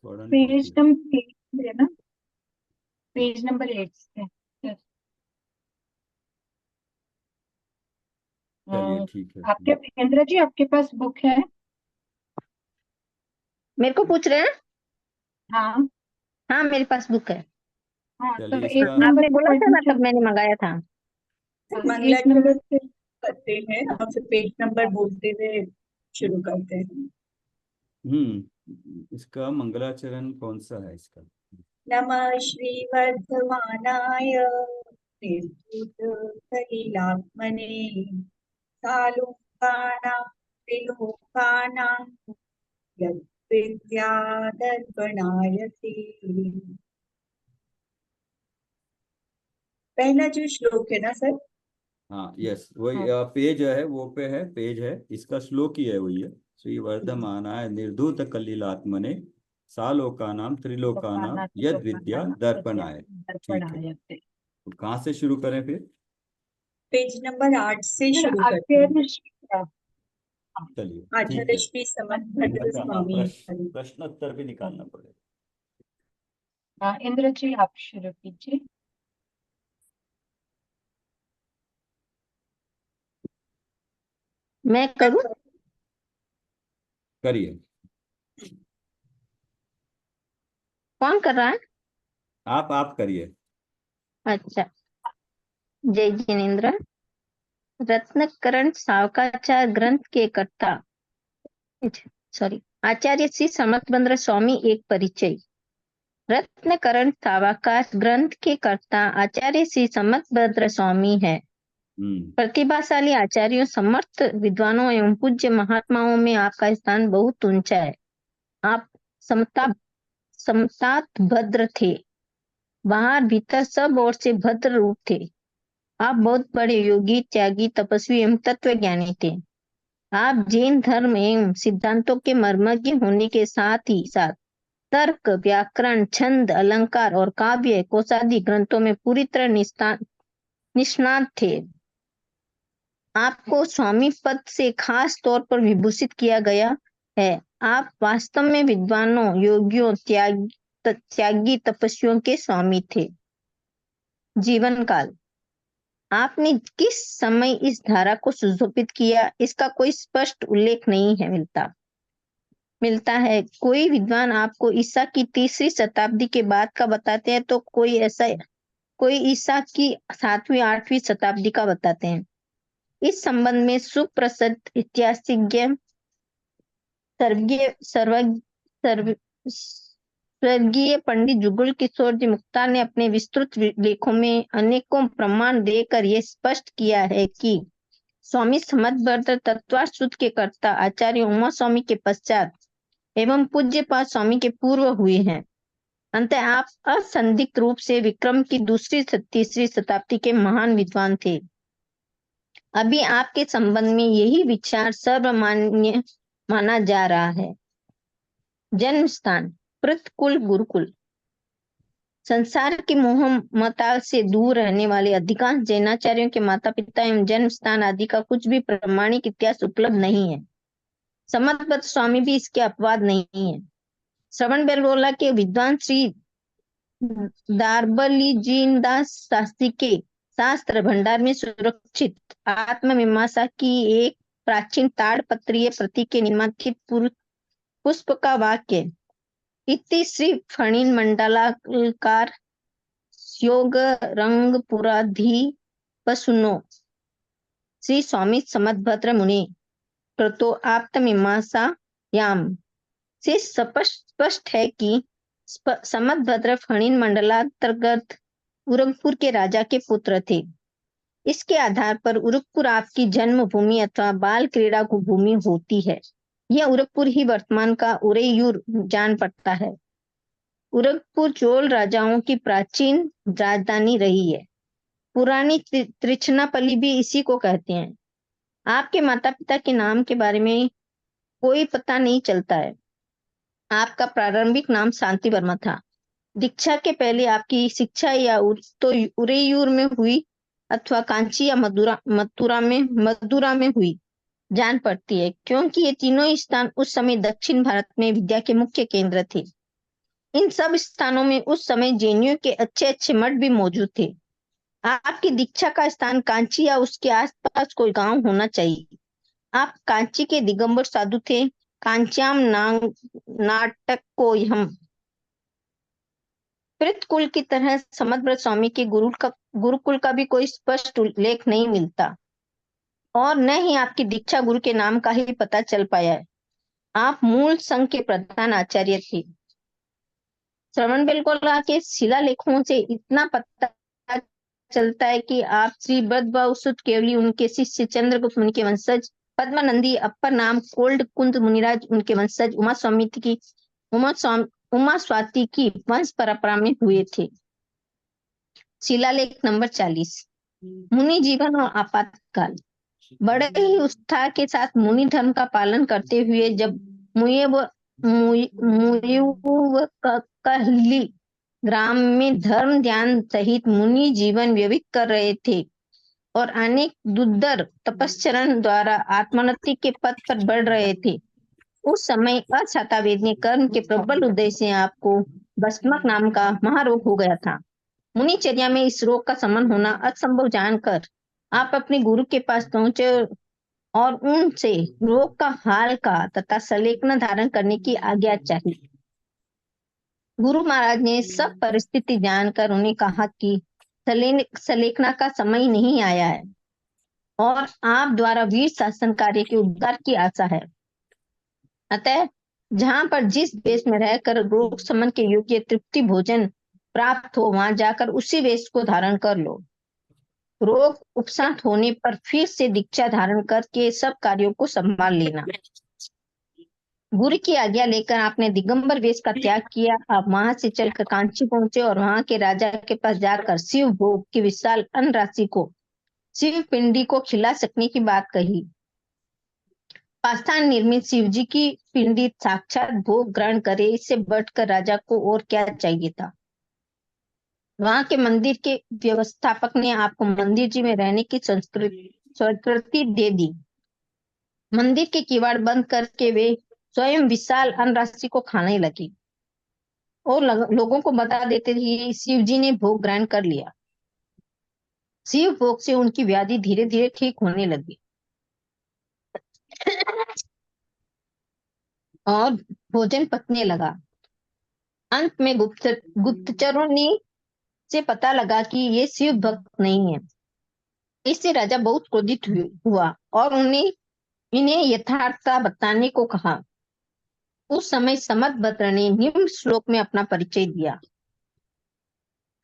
थोड़ा नहीं page copy. Number 8 है ना, पेज नंबर 8 है। Yes. चलिए ठीक है। आपके महेंद्र जी, आपके पास बुक है? मेरे को पूछ रहे हैं? हाँ हाँ, मेरे पास बुक है। हाँ, तब चलिए एक इसका नंबर आपने से बोला था पढ़ना ना, तब शुरू। मैंने मंगाया था। हाँ, मंगला एक नंबर से। करते हैं और फिर पेज नंबर बोलते हुए शुरू करते हैं। इसका मंगलाचरण कौन सा है इसका? नमः श्री वर्धमानाय निर्धूतकलिलात्मने सालोकानां त्रिलोकानां यद्विद्यादर्पणायते। पहला जो श्लोक है ना सर? हाँ यस, वही हाँ, पेज है, वो पे है, पेज है, इसका श्लोक ही है वही है। श्री वर्धमानाय निर्धूत कलिलात्मने सालोकानाम तो त्रिलोकानाम खाना तो यद लोकाना विद्या ना विद्या दर्पणाय। दर्पण ठीक है, आयते। तो कहाँ से शुरू करें फिर? पेज नंबर 8 से फिर शुरू करते हैं। आचार्य चलिए ठीक आचार्य है। श्री समर्थभद्र अच्छा हाँ, स्वामी। प्रश्नोत्तर भी निकालना पड़ेगा। हाँ, इंद्र जी आप शुरू कीजिए। मैं करूं? करिए। कौन कर रहा है? आप करिए। अच्छा। जय जिनेन्द्र। रत्नकरण सावकाचार ग्रंथ के कर्ता, सॉरी, आचार्य श्री समर्थभद्र स्वामी। एक परिचय। रत्नकरण सावकाश ग्रंथ के कर्ता आचार्य श्री समर्थभद्र स्वामी है। हम्म प्रतिभाशाली आचार्यों, समर्थ विद्वानों एवं पूज्य महात्माओं में आपका स्थान बहुत ऊंचा है। आप समता समतात भद्र थे, बाहर भीतर सब ओर से भद्र रूप थे। आप बहुत बड़े योगी, त्यागी, तपस्वी एवं तत्वज्ञानी थे। आप जैन धर्म एवं सिद्धांतों के मर्मज्ञ होने के साथ ही साथ तर्क, व्याकरण, छंद, अलंकार और काव्य कोशादि ग्रंथों में पूरी तरह निष्णात थे। आपको स्वामी पद से खास तौर पर विभूषित किया गया है। आप वास्तव में विद्वानों, योगियों, त्यागी तपस्वियों के स्वामी थे। जीवन काल। आपने किस समय इस धारा को सुशोभित किया, इसका कोई स्पष्ट उल्लेख नहीं है मिलता है। कोई विद्वान आपको ईसा की 3री शताब्दी के बाद का बताते हैं, तो कोई ईसा की 7वीं 8वीं शताब्दी का बताते हैं। इस संबंध में सुप्रसिद्ध इतिहासज्ञ स्वर्गीय स्वर्गीय पंडित जुगल किशोर जी मुख्तार ने अपने विस्तृत लेखों में अनेकों प्रमाण देकर यह स्पष्ट किया है कि स्वामी समर्थभद्र तत्वाश्रुत के कर्ता आचार्य उमा स्वामी के पश्चात एवं पूज्यपाद स्वामी के पूर्व हुए हैं। अंततः आप असंदिग्ध रूप से विक्रम की 2री 3री शताब्दी के महान विद्वान थे। अभी आपके संबंध में यही विचार सर्वमान्य माना जा रहा है। जन्म स्थान पृथकुल गुरुकुल। संसार के मोह मताल से दूर रहने वाले अधिकांश जैनाचार्यों के माता पिता एवं जन्म स्थान आदि का कुछ भी प्रमाणिक इतिहास उपलब्ध नहीं है। समर्थभद्र स्वामी भी इसके अपवाद नहीं है। श्रवण बेलगोला के विद्वान श्री दार्बलीजीदास शास्त्री के शास्त्र भंडार में सुरक्षित आत्ममीमांसा की एक प्राचीन ताड़पत्रीय प्रति के निम्नलिखित पुष्प का वाक्य। इति श्री फणिन मंडलाकार योग रंग पुराधीपसुनो श्री स्वामी समर्थभद्र मुनि कृतो आत्ममीमांसायाम से स्पष्ट है कि समर्थभद्र फणिन मंडलांतर्गत उरगपुर के राजा के पुत्र थे। इसके आधार पर उरगपुर आपकी जन्मभूमि अथवा बाल क्रीड़ा की भूमि होती है। यह उरगपुर ही वर्तमान का उरेयूर जान पड़ता है। उरगपुर चोल राजाओं की प्राचीन राजधानी रही है। पुरानी त्रिचनापल्ली भी इसी को कहते हैं। आपके माता पिता के नाम के बारे में कोई पता नहीं चलता है। आपका प्रारंभिक नाम शांति वर्मा था। दीक्षा के पहले आपकी शिक्षा या तो उरेयूर में हुई अथवा कांची या मदुरा में हुई जान पड़ती है, क्योंकि ये तीनों स्थान उस समय दक्षिण भारत में विद्या के मुख्य केंद्र थे। इन सब स्थानों में उस समय जैनियों के अच्छे अच्छे मठ भी मौजूद थे। आपकी दीक्षा का स्थान कांची या उसके आसपास कोई गांव होना चाहिए। आप कांची के दिगंबर साधु थे। कांच्याम नाटक को हम कुल की तरह समद्र स्वामी के गुरुकुल का भी कोई स्पष्ट उल्लेख नहीं मिलता, और न ही आपकी दीक्षा गुरु के नाम का ही पता चल पाया है। आप मूल संघ के प्रधान आचार्य थे। श्रवण बेलगोला के शिलालेखों से इतना पता चलता है कि आप श्री बद्रवासुदेव केवली उनके शिष्य चंद्रगुप्त मुनि के वंशज, पद्मानंदी अपर नाम कोल्ड कुंद मुनिराज उनके वंशज, उमा स्वाति की वंश परंपरा में हुए थे। शिलालेख नंबर 40। मुनि जीवन और आपातकाल। बड़े ही उत्साह के साथ मुनि धर्म का पालन करते हुए जब मुयुवकहिली ग्राम में धर्म ध्यान सहित मुनि जीवन व्यतीत कर रहे थे और अनेक दुर्धर तपश्चरण द्वारा आत्मोन्नति के पथ पर बढ़ रहे थे, उस समय अछातावेद कर्म के प्रबल उदय से आपको भस्मक नाम का महारोग हो गया था। मुनिचर्या में इस रोग का शमन होना असंभव जानकर आप अपने गुरु के पास पहुंचे और उनसे रोग का हाल का तथा सलेखना धारण करने की आज्ञा चाही। गुरु महाराज ने सब परिस्थिति जानकर उन्हें कहा कि सलेखना का समय नहीं आया है और आप द्वारा वीर शासन कार्य के उद्धार की आशा है। अतः जहां पर जिस देश में रहकर रोग शमन के योग्य तृप्ति भोजन प्राप्त हो, वहां जाकर उसी वेश को धारण कर लो। रोग उपशांत होने पर फिर से दीक्षा धारण करके सब कार्यों को संभाल लेना। गुरु की आज्ञा लेकर आपने दिगंबर वेश का त्याग किया। आप वहां से चलकर कांची पहुंचे और वहां के राजा के पास जाकर शिव भोग की विशाल अन्न राशि को शिव पिंडी को खिला सकने की बात कही। पाषाण निर्मित शिव जी की पिंडी साक्षात भोग ग्रहण करे, इससे बढ़कर राजा को और क्या चाहिए था। वहां के मंदिर के व्यवस्थापक ने आपको मंदिर जी में रहने की स्वीकृति दे दी। मंदिर के किवाड़ बंद करके वे स्वयं विशाल अन्न राशि को खाने लगी और लोगों को बता देते थे कि शिव जी ने भोग ग्रहण कर लिया। शिव भोग से उनकी व्याधि धीरे धीरे ठीक होने लगी और भोजन पचने लगा। अंत में गुप्तचरों ने से पता लगा कि ये शिव भक्त नहीं है। इससे राजा बहुत क्रोधित हुआ और इन्हें यथार्थता बताने को कहा। उस समय समदभद्र ने निम्न श्लोक में अपना परिचय दिया।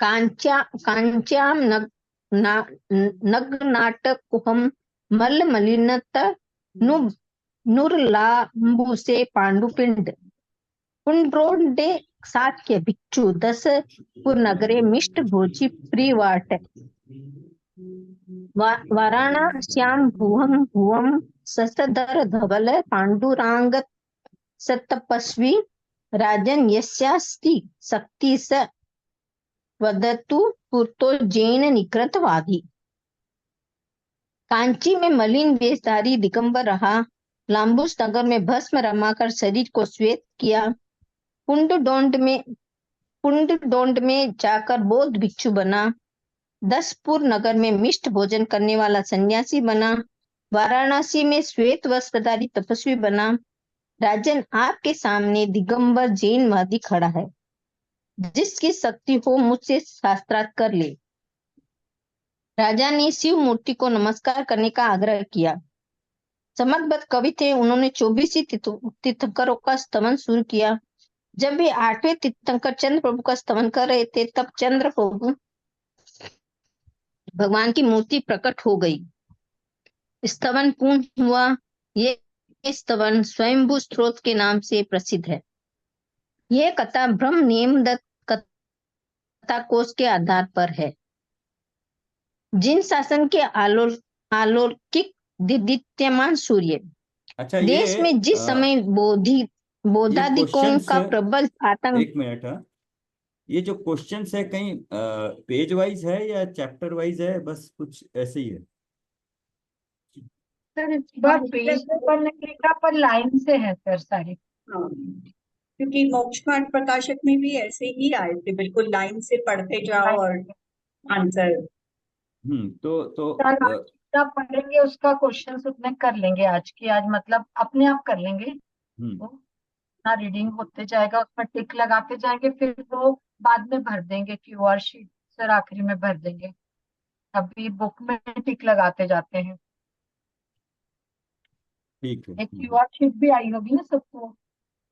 कांच्याम नग्नाटक कुहम मल मलिनत नुरलाम्बुसे पांडुपिंड पुंड्रोंडे साक्य भिक्षु 10 पुरनगरे मिष्ट भोजी प्रियवाट वाराणस्याम भुवम भुवम ससधर धवल पांडुरांगत सतपस्वी राजन यस्यास्ति शक्ति स वदतु पुरतो जैन निकृतवादी। कांची में मलिन वेशधारी दिगंबर रहा। लाम्बुस नगर में भस्म रमाकर शरीर को श्वेत किया। पुंडडोंड में जाकर बौद्ध भिक्षु बना। 10पुर नगर में मिष्ट भोजन करने वाला सन्यासी बना। वाराणसी में श्वेत वस्त्रधारी तपस्वी बना। राजन, आपके सामने दिगंबर जैन वादी खड़ा है। जिसकी शक्ति हो मुझसे शास्त्रार्थ कर ले। राजा ने शिव मूर्ति को नमस्कार करने का आग्रह किया। समदभद्र कवि थे, उन्होंने 24 तीर्थंकरों का स्तवन शुरू किया। जब वे 8वें तीर्थंकर चंद्र प्रभु का स्तवन कर रहे थे, तब चंद्र प्रभु भगवान की मूर्ति प्रकट हो गई। स्तवन पूर्ण हुआ। ये स्तवन स्वयंभू स्त्रोत के नाम से प्रसिद्ध है। यह कथा ब्रह्म नेमदत्त कथा कोश के आधार पर है। जिन शासन के अलौकिक दीप्यमान सूर्य अच्छा, देश में जिस समय बौद्धादिकों का प्रबल आतंक। एक मिनट, हाँ, ये जो क्वेश्चंस है कहीं पेज वाइज है या चैप्टर वाइज है, बस कुछ ऐसे ही है? सर पेज पर नहीं लिखा, पर लाइन से है सर सारे। क्योंकि मोक्षकांड प्रकाशक में भी ऐसे ही आए थे, बिल्कुल लाइन से पढ़ते जाओ और आंसर। तो सर आज जितना पढ़ेंगे उसका क्वेश्चन उतने कर लेंगे आज की आज, मतलब अपने आप कर लेंगे। तो ना रीडिंग होते जाएगा, उसमें टिक लगाते जाएंगे, फिर वो बाद में भर देंगे क्यूआर शीट, सर आखिरी में भर देंगे। अभी बुक में टिक लगाते जाते हैं। ठीक है। एक क्यूआर शीट भी आई होगी ना सबको,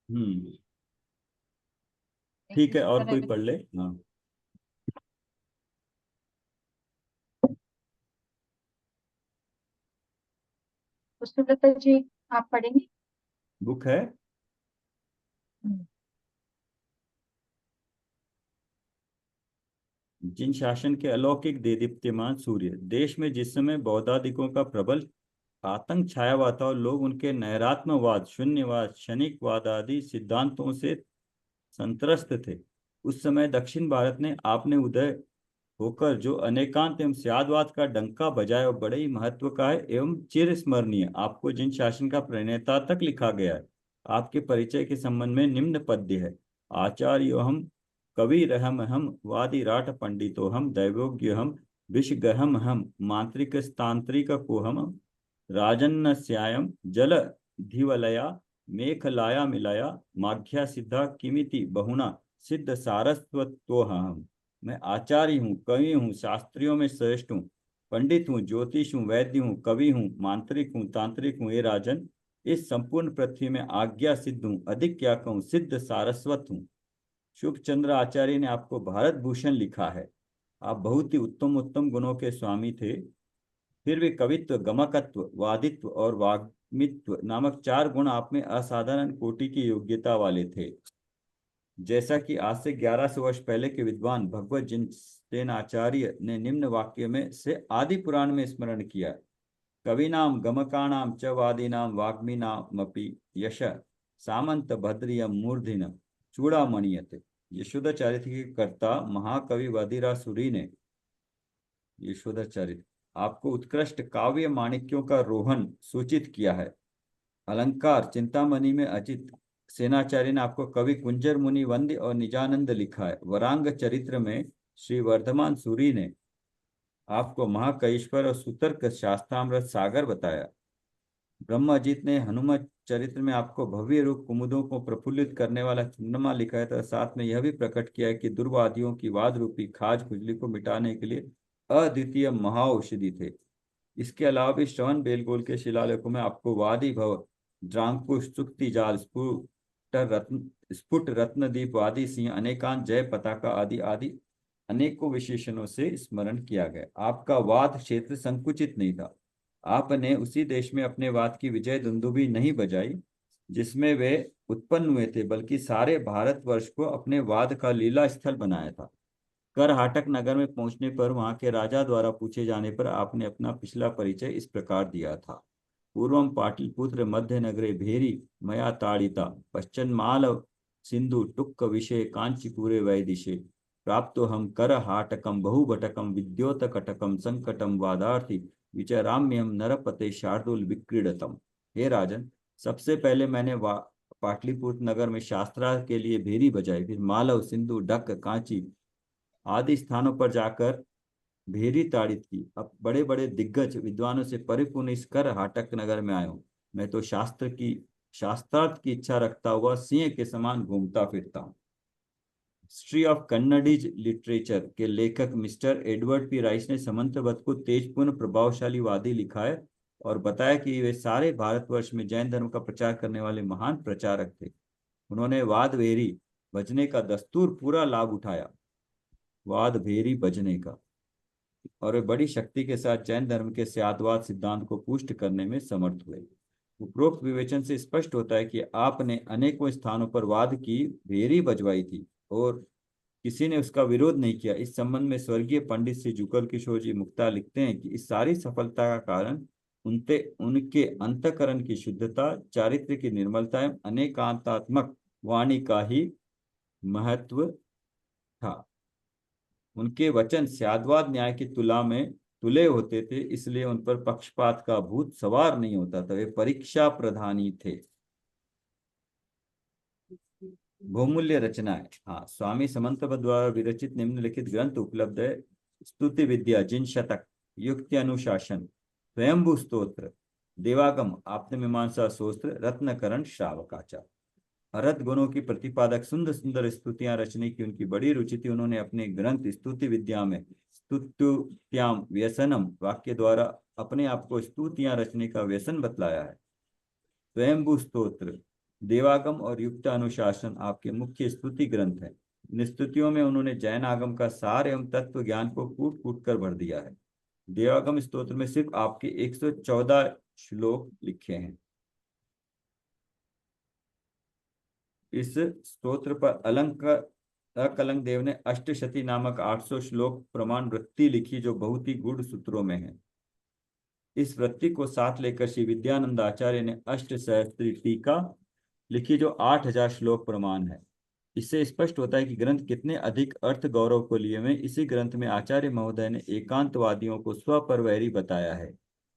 हम्म एक ठीक है, इसी और कोई तरह। पढ़ ले। हाँ, पुष्पलता जी आप पढ़ेंगे? बुक है। हम्म, जिन शासन के अलौकिक देदीप्यमान सूर्य, देश में जिस समय बौद्धादिकों का प्रबल आतंक छाया हुआ था और लोग उनके नैरात्मवाद, शून्यवाद, क्षणिकवाद आदि सिद्धांतों से संत्रस्त थे, उस समय दक्षिण भारत ने आपने उदय होकर जो अनेकांत एवं स्यादवाद का डंका बजाया और बड़े ही महत्व का है एवं चिर स्मरणीय, आपको जिन शासन का प्रणेता तक लिखा गया है, आपके परिचय के संबंध में निम्न पद्य है। आचार्यो हम, कवि रहम हम, वादी राठ पंडितो हम, दैवोग्य हम, विषगहम हम, मांत्रिक तांत्रिक को हम, राजन्नस्यायम जल धिवलया मेखलाया मिलाया, माघ्या सिद्धा किमिति बहुना सिद्ध सारस्वतोहम। मैं आचार्य हूँ, कवि हूँ, शास्त्रियों में श्रेष्ठ हूँ, पंडित हूँ, ज्योतिष हूँ, वैद्य हूँ, कवि हूँ, मांत्रिक हूँ, तांत्रिक हूँ, हे राजन, इस संपूर्ण पृथ्वी में आज्ञा सिद्ध हूँ, अधिक क्या कहूँ, सिद्ध सारस्वत हूँ। शुभ चंद्र आचार्य ने आपको भारत भूषण लिखा है। आप बहुत ही उत्तम उत्तम गुणों के स्वामी थे, फिर भी कवित्व, गमकत्व, वादित्व और वाग्मित्व नामक चार गुण आप में असाधारण कोटि की योग्यता वाले थे। जैसा कि आज से 1100 वर्ष पहले के विद्वान भगवत जिनसेन आचार्य ने निम्न वाक्य में से आदि पुराण में स्मरण किया, कविनाम गमकाणाम च वादीनाम वाग्मीनामपि यश सामंत भद्रियम मूर्धिन चूड़ामणियते। यशोदाचार्य के कर्ता महाकवि वादिरासुरी ने, यशोदाचार्य, आपको उत्कृष्ट काव्य माणिक्यों का रोहन सूचित किया है। अलंकार चिंतामणि में अजित सेनाचार्य ने आपको कवि कुंजर मुनि वंद्य और निजानंद लिखा है। वरांग चरित्र में श्री वर्धमान सूरी ने आपको महाकईश्वर और सुतर्क शास्त्रामृत सागर बताया। ब्रह्म अजित ने हनुमत चरित्र में आपको भव्य रूप कुमुदों को प्रफुल्लित करने वाला चंद्रमा लिखा है, तथा साथ में यह भी प्रकट किया है कि दुर्वादियों की वाद रूपी खाज खुजली को मिटाने के लिए अद्वितीय महाऔषधि थे। इसके अलावा भी श्रवण बेलगोल के शिलालेखों में आपको वादी भव, ड्रांकुश, सुक्ति जाल, स्फुट रत्नदीप, वादी सिंह, अनेकांत, जय पताका आदि आदि अनेकों विशेषणों से स्मरण किया गया। आपका वाद क्षेत्र संकुचित नहीं था। आपने उसी देश में अपने वाद की विजय दुंदुभी नहीं बजाई जिसमें वे उत्पन्न हुए थे, बल्कि सारे भारतवर्ष को अपने वाद का लीला स्थल बनाया था। करहाटक नगर में पहुंचने पर वहां के राजा द्वारा पूछे जाने पर आपने अपना पिछला परिचय इस प्रकार दिया था। पूर्वम पाटलिपुत्र मध्य नगरे भेरी मया ताड़िता, पश्चिमाल सिंधु टुक्क विषय कांचीपुरे वैदिशे, प्राप्तो हम करहाटकम बहुभटकम विद्योतकटकम संकटम वादार्थी विचराम्यम नरपते शार्दुल विक्रीडतम। हे राजन, सबसे पहले मैंने पाटलिपुत्र नगर में शास्त्रार्थ के लिए भेरी बजाई, फिर मालव, सिंधु, डक, कांची आदि स्थानों पर जाकर भेरी ताड़ित की। अब बड़े बड़े दिग्गज विद्वानों से परिपूर्ण इस करहाटक नगर में आया हूँ। मैं तो शास्त्रार्थ की इच्छा रखता हुआ सिंह के समान घूमता फिरता हूँ। हिस्ट्री ऑफ कन्नडीज लिटरेचर के लेखक मिस्टर एडवर्ड पी राइस ने समंतवत को तेजपूर्ण प्रभावशाली वादी लिखा है और बताया कि वे सारे भारतवर्ष में जैन धर्म का प्रचार करने वाले महान प्रचारक थे। उन्होंने वाद वेरी बजने का दस्तूर पूरा लाभ उठाया, वाद भेरी बजने का, और वे बड़ी शक्ति के साथ जैन धर्म के स्यादवाद सिद्धांत को पुष्ट करने में समर्थ हुए। उपरोक्त विवेचन से स्पष्ट होता है कि आपने अनेकों स्थानों पर वाद की भेरी बजवाई थी और किसी ने उसका विरोध नहीं किया। इस संबंध में स्वर्गीय पंडित श्री जुगल किशोर जी मुक्ता लिखते हैं कि इस सारी सफलता का कारण उनके अंतःकरण की शुद्धता, चारित्र्य की निर्मलता एवं अनेकांतात्मक वाणी का ही महत्व था। उनके वचन स्यादवाद न्याय की तुला में तुले होते थे, इसलिए उन पर पक्षपात का भूत सवार नहीं होता था। वे परीक्षा प्रधानी थे। बहुमूल्य रचनाएं। हाँ, स्वामी समंतपद द्वारा विरचित निम्नलिखित ग्रंथ उपलब्ध है। स्तुति विद्या, जिन शतक, युक्ति अनुशासन, स्वयंभू स्तोत्र, देवागम, आत्ममीमांसा सूत्र, रत्नकरण, श्रावकाचार। अरहत गुणों की प्रतिपादक सुंदर सुंदर स्तुतियां रचने की उनकी बड़ी रुचि थी। उन्होंने अपने ग्रंथ स्तुति विद्या में स्तुत्युत्याम व्यसनम वाक्य द्वारा अपने आप को स्तुतियां रचने का व्यसन बतलाया है। स्वयंभू स्तोत्र, देवागम और युक्त अनुशासन आपके मुख्य स्तुति ग्रंथ हैं। इन स्तुतियों में उन्होंने जैन आगम का सार एवं तत्व ज्ञान को कूट कूट कर भर दिया है। देवागम स्तोत्र में सिर्फ आपके 114 श्लोक लिखे हैं। इस स्तोत्र पर अकलंक देव ने अष्टशती नामक 800 श्लोक प्रमाण वृत्ति लिखी, जो बहुत ही गूढ़ सूत्रों में है। इस वृत्ति को साथ लेकर श्री विद्यानंद आचार्य ने अष्ट सहस्त्री टीका लिखी, जो 8000 श्लोक प्रमाण है। इससे स्पष्ट होता है कि ग्रंथ कितने अधिक अर्थ गौरव को लिए में। इसी ग्रंथ में आचार्य महोदय ने एकांतवादियों को स्वपरवैरी बताया है।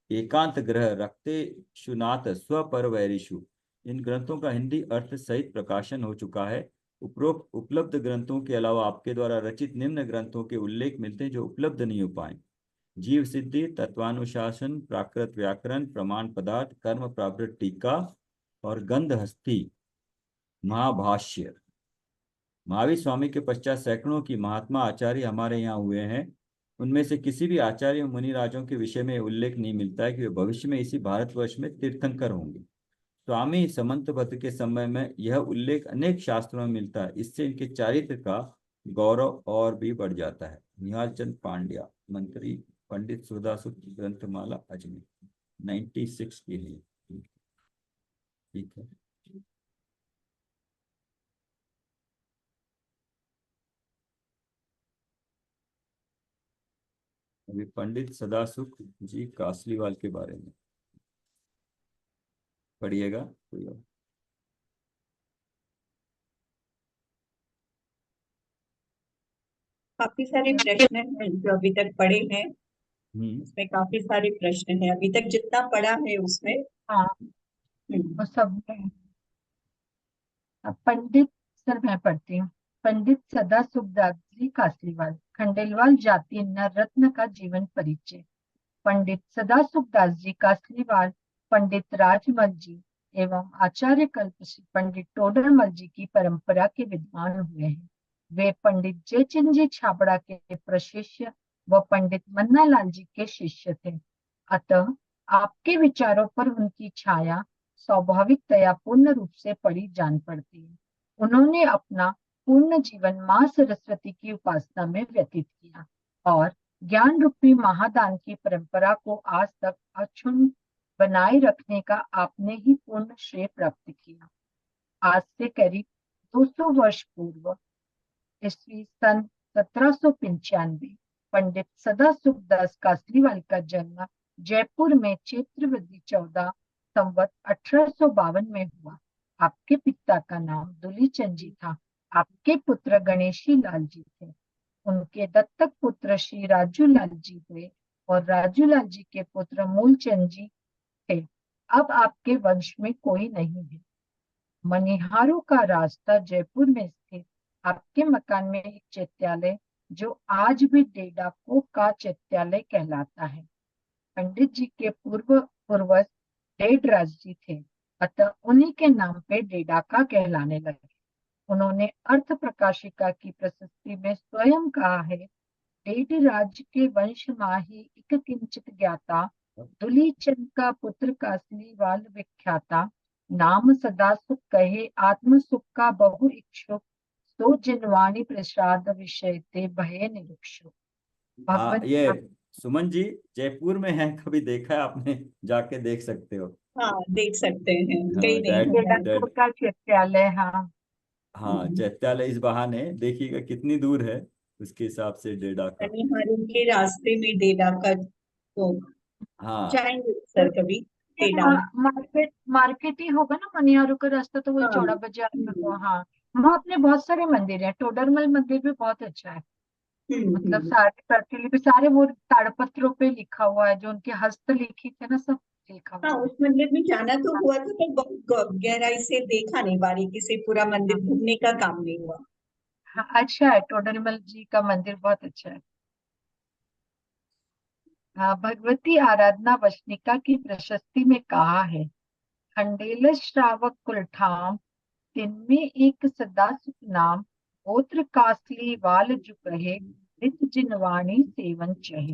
एकांत ग्रह रखते शुनात स्वपरवैरिशु। इन ग्रंथों का हिंदी अर्थ सहित प्रकाशन हो चुका है। उपरोक्त उपलब्ध ग्रंथों के अलावा आपके द्वारा रचित निम्न ग्रंथों के उल्लेख मिलते हैं, जो उपलब्ध नहीं हो पाए। जीव सिद्धि, तत्वानुशासन, प्राकृत व्याकरण, प्रमाण पदार्थ, कर्म प्रावृत टीका और गंधहस्ती महाभाष्य। महावीर स्वामी के पश्चात सैकड़ों की महात्मा आचार्य हमारे यहाँ हुए हैं। उनमें से किसी भी आचार्य मुनिराजों के विषय में उल्लेख नहीं मिलता है कि वे भविष्य में इसी भारतवर्ष में तीर्थंकर होंगे। स्वामी समंतपद के समय में यह उल्लेख अनेक शास्त्रों में मिलता है। इससे इनके चारित्र का गौरव और भी बढ़ जाता है। निहाल चंद पांड्या, मंत्री, पंडित सुधासुत ग्रंथमाला, अजमेर, 96 की है। ठीक है। अभी पंडित सदासुख जी कासलीवाल के बारे में पढ़िएगा कोई और। काफी सारे प्रश्न हैं जो अभी तक पढ़े हैं। हम्म। उसमें काफी सारे प्रश्न हैं अभी तक जितना पढ़ा है उसमें। हाँ, वो सब है। पंडित, सर मैं पढ़ती हूँ। पंडित सदा सुखदास जी कासलीवाल, खंडेलवाल जाति नर रत्न का जीवन परिचय। पंडित सदा सुखदास जी कासलीवाल पंडित राजमल जी एवं आचार्य कल्पश्री पंडित टोडरमल जी की परंपरा के विद्वान हुए हैं। वे पंडित जयचंद जी छाबड़ा के प्रशिष्य व पंडित मन्नालाल जी के शिष्य थे। अतः आपके विचारों पर उनकी छाया स्वाभाविकतया पूर्ण रूप से पड़ी जान पड़ती है। उन्होंने अपना पूर्ण जीवन मां सरस्वती की उपासना में व्यतीत किया और ज्ञान रूपी महादान की परंपरा को आज तक अक्षुण्ण बनाए रखने का आपने ही पूर्ण श्रेय प्राप्त किया। आज से करीब 200 वर्ष पूर्व ईस्वी सन 1795 पंडित सदा सुखदास कासलीवाल का जन्म जयपुर में चैत्रवदी 14 संवत 1852 में हुआ। आपके पिता का नाम दुलीचंद जी था। आपके पुत्र गणेशी लाल जी थे। उनके दत्तक पुत्र श्री राजूलाल जी थे और राजूलाल जी के पुत्र मूलचंद जी थे। अब आपके वंश में कोई नहीं है। मनिहारों का रास्ता जयपुर में स्थित आपके मकान में एक चैत्यालय, जो आज भी डेडाको का चैत्यालय कहलाता है। पंडित जी के पूर्वज डेडराज जी थे, अतः उन्हीं के नाम पे डेडाका कहलाने लगे। उन्होंने अर्थ प्रकाशिका की प्रशस्ति में स्वयं कहा है, डेडराज के वंश माही एक किंचित ज्ञाता, दुलीचंद का पुत्र कासलीवाल विख्याता, नाम सदा सुख कहे आत्म सुख का बहु इच्छुक, सो जिनवाणी प्रसाद विषय ते भय निरुक्षुक। भगवत ये सुमन जी जयपुर में है, कभी देखा है आपने? जाके देख सकते हो। हाँ, देख सकते हैं, हाँ, गई नहीं हूँ मैं। डेडाको का चैत्यालय। हाँ हाँ, चैत्यालय इस बहाने देखिएगा कितनी दूर है, उसके हिसाब से डेडा का। मनिहारों के रास्ते में डेडा का, तो हाँ जाएंगे सर कभी डेडा। मार्केट ही होगा ना मनिहारों का रास्ता, तो वही हाँ। चौड़ा बाजार में तो। हाँ, वहाँ अपने बहुत सारे मंदिर हैं। टोडरमल मंदिर भी बहुत अच्छा है। मतलब सारे प्रतिलिपि सारे वो ताड़पत्रों पे लिखा हुआ है, जो उनके हस्तलिखित है ना सब, देखा हाँ, हुआ है। उस मंदिर में जाना तो हुआ था, पर बहुत गहराई से देखा नहीं, बारीकी से पूरा मंदिर घूमने का काम नहीं हुआ। हाँ, अच्छा है, टोडरमल जी का मंदिर बहुत अच्छा है। हाँ, भगवती आराधना वचनिका की प्रशस्ति में कहा है, खंडेल श्रावक कुलठाम तिनमें एक सदा सुख नाम, गोत्र कासली वाल जु कहे, नित जिनवाणी सेवन चहे।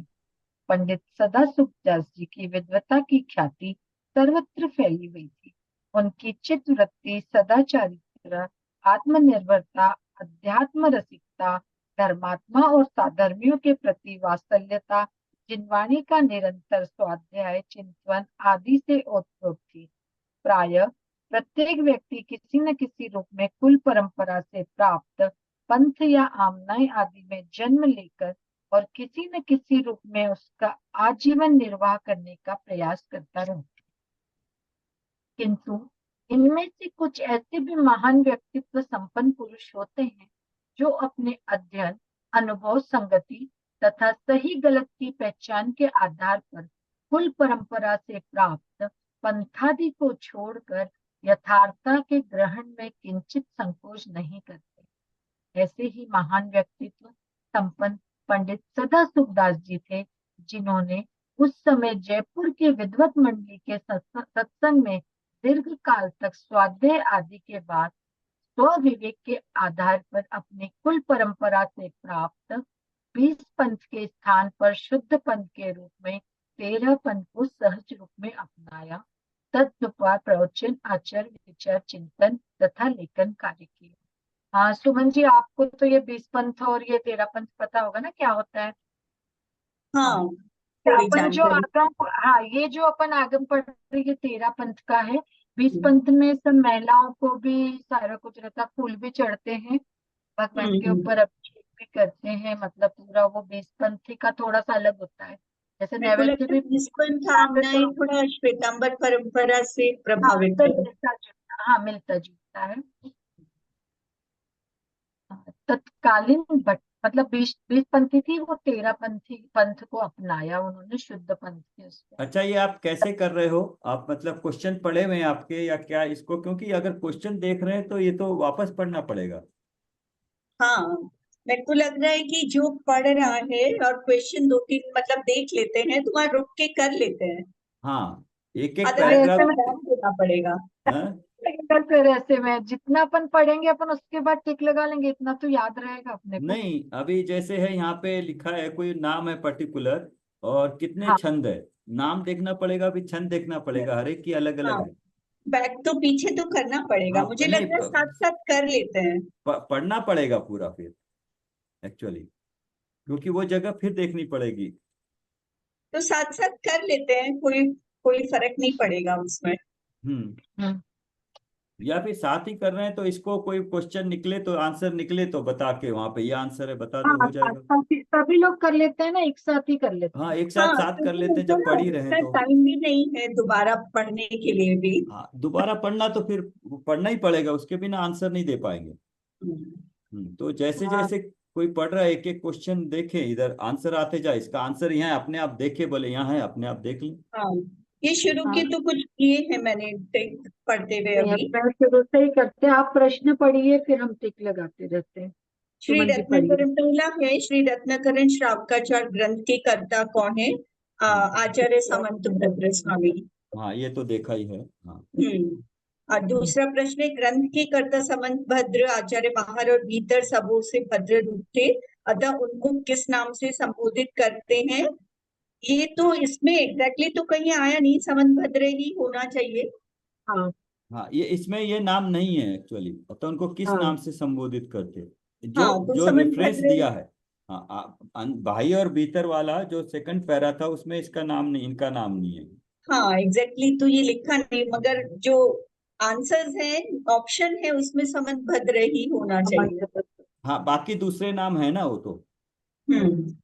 पंडित सदा सुखदास जी की विद्वता की ख्याति सर्वत्र फैली हुई थी। उनकी चित्तवृत्ति, सदाचारित्र, आत्मनिर्भरता, अध्यात्म रसिकता, धर्मात्मा और साधर्मियों के प्रति वात्सल्यता, जिनवाणी का निरंतर स्वाध्याय, चिंतन आदि से ओतप्रोत थी। प्राय प्रत्येक व्यक्ति किसी न किसी रूप में कुल परंपरा से प्राप्त पंथ या आमनाई आदि में जन्म लेकर और किसी न किसी रूप में उसका आजीवन निर्वाह करने का प्रयास करता रहा। किंतु इनमें से कुछ ऐसे भी महान व्यक्तित्व संपन्न पुरुष होते हैं जो अपने अध्ययन, अनुभव, संगति तथा सही गलत की पहचान के आधार पर कुल परंपरा से प्राप्त पंथादि को छोड़कर यथार्थता के ग्रहण में किंचित संकोच नहीं करते। ऐसे ही महान व्यक्तित्व संपन्न पंडित सदा सुखदास जी थे, जिन्होंने उस समय जयपुर के विद्वत मंडली के सत्संग में दीर्घ काल तक स्वाध्याय आदि के बाद स्वविवेक के आधार पर अपनी कुल परंपरा से प्राप्त 20 पंथ के स्थान पर शुद्ध पंथ के रूप में 13 पंथ को सहज रूप में अपनाया। तत्पर प्रवचन, आचर, विचार, चिंतन तथा लेखन कार्य किया। हाँ सुमन जी, आपको तो ये 20 पंथ और ये 13 पंथ पता होगा ना क्या होता है? हाँ, हाँ, तो थोड़ी अपन जो जानकारी। आगम, हाँ, ये जो अपन आगम पढ़ रहे हैं, ये 13 पंथ का है। 20 पंथ में सब महिलाओं को भी सारा कुछ रहता, फूल भी चढ़ते हैं भगवान के हम्म। ऊपर, अभिषेक भी करते हैं, मतलब पूरा वो 20 पंथी का थोड़ा सा अलग होता है। जैसे मेरे को नैवेद्य लगता है भी निष्पन्न यहाँ पे भावनाएं तो थोड़ा श्वेतांबर परंपरा से हाँ, प्रभावित तो है। मिलता जुलता, हाँ मिलता जुलता है। तत्कालीन मतलब 20 पंथी थी, वो 13 पंथी पंथ को अपनाया उन्होंने, शुद्ध पंथ के उसको। अच्छा, ये आप कैसे कर रहे हो? आप मतलब क्वेश्चन पढ़े हुए हैं आपके या क्या इसको? क्योंकि अगर क्वेश्चन देख रहे हैं तो ये तो वापस पढ़ना पड़ेगा। हाँ, मेरे को लग रहा है कि जो पढ़ रहा है और क्वेश्चन दो तीन मतलब देख लेते हैं तो वहां रुक के कर लेते हैं, हाँ, एक एक फिर अदरवाइज ऐसे पैराग्राफ। में ध्यान देना पड़ेगा। हाँ, फिर ऐसे में जितना अपन पढ़ेंगे अपन उसके बाद टिक लगा लेंगे, इतना तो याद रहेगा अपने को। नहीं, अभी जैसे है यहाँ पे लिखा है कोई नाम है पर्टिकुलर, और कितने हाँ छंद है, नाम देखना पड़ेगा, भी छंद देखना पड़ेगा, हर एक की अलग हाँ, अलग है। बैक तो पीछे तो करना पड़ेगा, हाँ, मुझे नहीं, लग रहा है साथ साथ कर लेते हैं। पढ़ना पड़ेगा पूरा फिर, एक्चुअली, क्योंकि वो जगह फिर देखनी पड़ेगी। तो साथ साथ कर लेते हैं, कोई कोई फर्क नहीं पड़ेगा उसमें। हम्म। हम्म। या फिर साथ ही कर रहे हैं तो इसको कोई क्वेश्चन निकले तो आंसर निकले तो बता के वहां पे ये आंसर है बता दो, हाँ, हो जाएगा। सभी लोग कर लेते हैं ना, एक साथ ही कर लेते हाँ, हैं। एक साथ हाँ, साथ कर क्योंकि लेते हैं उनको जब ना पढ़ ही रहे उतना तो। टाइम भी नहीं है दोबारा पढ़ने के लिए भी। हाँ, दोबारा पढ़ना तो फिर पढ़ना ही पड़ेगा, उसके बिना आंसर नहीं दे पाएंगे। हम्म। तो जैसे हाँ जैसे कोई पढ़ रहा है एक एक क्वेश्चन देखे, इधर आंसर आते जाए, इसका आंसर यहाँ है, अपने आप देखे, बोले यहाँ है, अपने आप देख लें। हाँ, ये शुरू के हाँ, तो कुछ किए हैं मैंने पढ़ते हुए नहीं, अभी। अपना शुरू से ही करते हैं। आप प्रश्न पढ़िए, फिर हम टिक लगाते रहते हैं। श्री सुमन जी पढ़िए। रत्नाकरण, पहला है श्री रत्नाकरण श्रावकाचार ग्रंथ के कर्ता कौन है? आचार्य सामंत भद्र स्वामी। हाँ, ये तो देखा ही है। हाँ। और दूसरा प्रश्न है, ग्रंथ के कर्ता सामंत भद्र आचार्य बाहर और भीतर सबों से भद्र रूप थे, अतः उनको किस नाम से संबोधित करते हैं? ये तो इसमें एग्जैक्टली तो कहीं आया नहीं, सामंत भद्र ही होना चाहिए। हाँ हाँ, ये इसमें ये नाम नहीं है एक्चुअली, तो उनको किस हाँ नाम से संबोधित करते, जो हाँ, तो जो सामंत रेफरेंस भद्र। दिया है। हाँ, भाई और भीतर वाला जो सेकंड पैरा था उसमें इसका नाम नहीं, इनका नाम नहीं है। हाँ, एग्जैक्टली तो ये लिखा नहीं, मगर जो आंसर्स हैं, ऑप्शन है, उसमें सामंत भद्र ही होना चाहिए। हाँ, बाकी दूसरे नाम है ना वो तो। हम्म।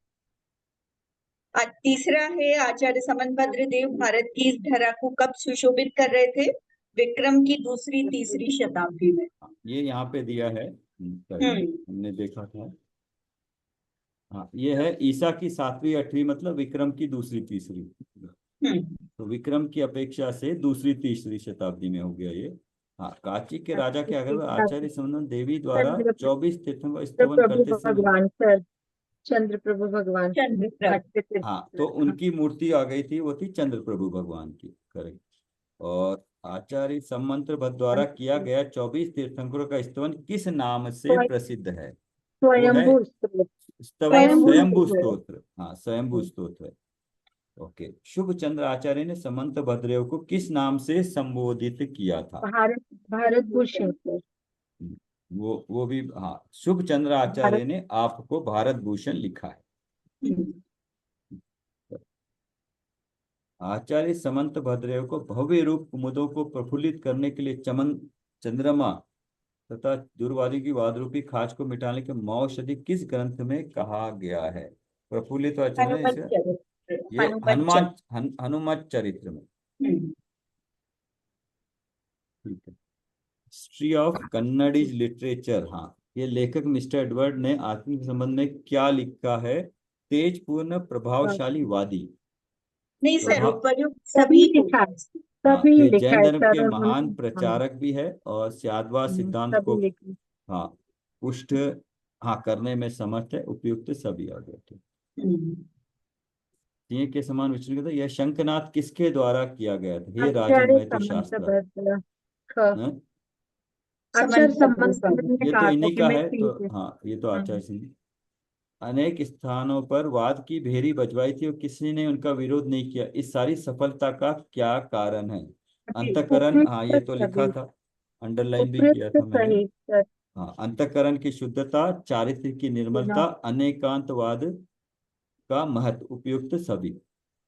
तीसरा है, आचार्य सामंतभद्र देव भारत की इस धरा को कब सुशोभित कर रहे थे? विक्रम की दूसरी तीसरी शताब्दी में। हाँ, ये यहाँ पे दिया है, पहले हम्म। हमने देखा था। हाँ, ये है ईसा की 7वीं 8वीं, मतलब विक्रम की दूसरी तीसरी। तो विक्रम की अपेक्षा से दूसरी तीसरी शताब्दी में हो गया ये। हाँ, काची के राजा के अगर आचार्य संबंध देवी द्वारा 24 तीर्थों का स्तवन प्रभु करते समय, भगवान सर, चंद्र प्रभु भगवान चंद्र प्रभु। आठवें तीर्थ। हाँ, तो उनकी मूर्ति आ गई थी, वो थी चंद्र प्रभु भगवान की, करेक्ट। और आचार्य सम्मंत्र भट्ट द्वारा किया गया 24 तीर्थंकरों का स्तवन किस नाम से प्रसिद्ध है? वो है स्वयंभू स्तोत्र। स्तवन स्वयंभू स्वयंभू स्तोत्र। स्तोत्र। हाँ, स्वयंभू स्तोत्र है। ओके। शुभ चंद्र आचार्य ने समंत भद्रदेव को किस नाम से संबोधित किया था? भारत भूषण सर। वो भी, हाँ, शुभ चंद्र आचार्य ने आपको भारत भूषण लिखा है। आचार्य समंत भद्रदेव को भव्य रूप कुमुदों को प्रफुल्लित करने के लिए चंद्रमा तथा दुर्वादी की वाद रूपी खाज को मिटाने के मौषधि किस ग्रंथ में कहा गया है? प्रफुल्लित वचन है इसे, ये हनुमत चरित्र में। ठीक है। हिस्ट्री ऑफ कन्नड़ीज लिटरेचर, हाँ, ये लेखक मिस्टर एडवर्ड ने आत्मिक संबंध में क्या लिखा है? तेजपूर्ण प्रभावशाली वादी। नहीं सर, प्रभाव, उपर्युक्त सभी सभी लिखा है, हाँ, सभी फिर लिखा जैन है धर्म सर। के महान हाँ, प्रचारक भी है और साद्वाद सिद्धांत को, सभी लिखा। हाँ, पुष्ट, हाँ, करने में समर्थ है। उपयुक्त सभी आ गए थे। सिंह के समान विचरण करता, यह शंखनाद किसके द्वारा किया गया था? हे राजन, आचार्य मैं तो समंत शास्त्र, भद्र। हाँ? आचार्य समंत समंत भद्र ने ये तो कहा था इन्हीं कि का मैं है, तो ठीक है। हाँ, ये तो आचार्य सिंह। अनेक स्थानों पर वाद की भेरी बजवाई थी और किसी ने उनका विरोध नहीं किया। इस सारी सफलता का क्या कारण है? अंतःकरण, हाँ, ये तो लिखा सभी था, अंडरलाइन भी किया उपयुक्त था मैंने। सही सर। हाँ, अंतःकरण की शुद्धता, चारित्र्य की निर्मलता, अनेकांतवाद का महत्व, उपयुक्त सभी।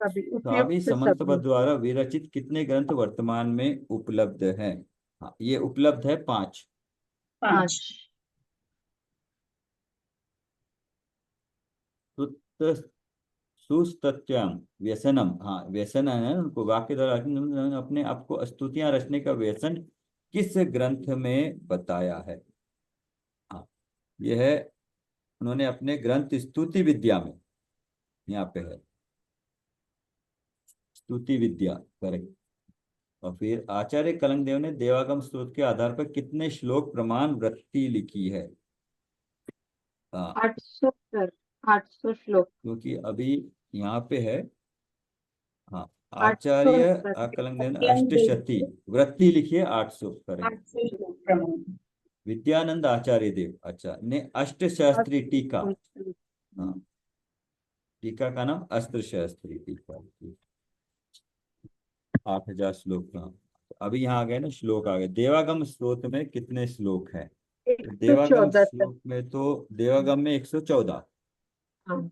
सभी स्वामी उपयुक्त समंत सभी। द्वारा विरचित कितने ग्रंथ वर्तमान में उपलब्ध हैं? हाँ, ये उपलब्ध है 5। 5। सुस्तत्यम व्यसनम, हाँ, व्यसन है उनको, वाक्य द्वारा अपने आप को स्तुतियां रचने का व्यसन किस ग्रंथ में बताया है? हाँ, यह है, उन्होंने अपने ग्रंथ स्तुति विद्या में, यहाँ पे है स्तुति विद्या, करेक्ट। और फिर आचार्य कलंगदेव ने देवागम स्तोत्र के आधार पर कितने श्लोक प्रमाण वृत्ति लिखी है? 800 सर, 800 श्लोक। क्योंकि अभी यहाँ पे है, हाँ, 800 आचार्य सर। कलंगदेव ने अष्टशती वृत्ति लिखी है, 800, करेक्ट। 800 श्लोक प्रमाण। विद्यानंद आचार्य देव, अच्छा, ने अष्टशास्त्री टीका, हाँ, टीका का नाम अष्टशास्त्री टीका, 8000 श्लोक का। अभी यहाँ आ गए ना, श्लोक आ गए। देवागम स्तोत्र में कितने श्लोक हैं? तो देवागम 114 सर। श्लोक में तो देवागम में 114, हाँ,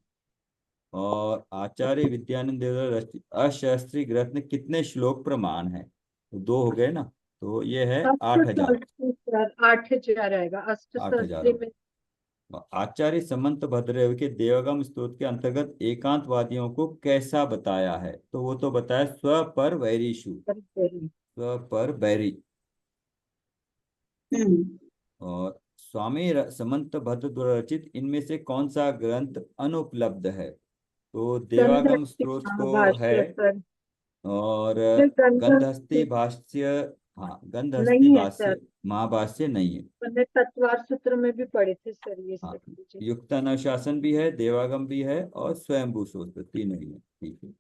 और आचार्य विद्यानंद देव द्वारा रचित अशास्त्री ग्रंथ में कितने श्लोक प्रमाण है? तो 2 हो गए ना, तो ये है 8000। 8000 आएगा। 8000 अष्टशास्त्री में आचार्य समंत भद्रदेव के देवगम स्तोत्र के अंतर्गत एकांतवादियों को कैसा बताया है? तो वो तो बताया स्व पर वैरीशु, स्व पर बैरी। और स्वामी समंत भद्र द्वारा रचित इनमें से कौन सा ग्रंथ अनुपलब्ध है? तो देवागम स्तोत्र तो है, भाष्य सर। और गंधस्ती गंधहस्ती भाष्य, हाँ, गंधहस्ती नहीं है सर। भाष्य, महाभाष्य नहीं है। मैंने तत्वार सूत्र में भी पढ़े थे सर ये हाँ, सब चीजें। युक्तानुशासन भी है, देवागम भी है, और स्वयंभू सूत्र, तीनों ही है। ठीक है।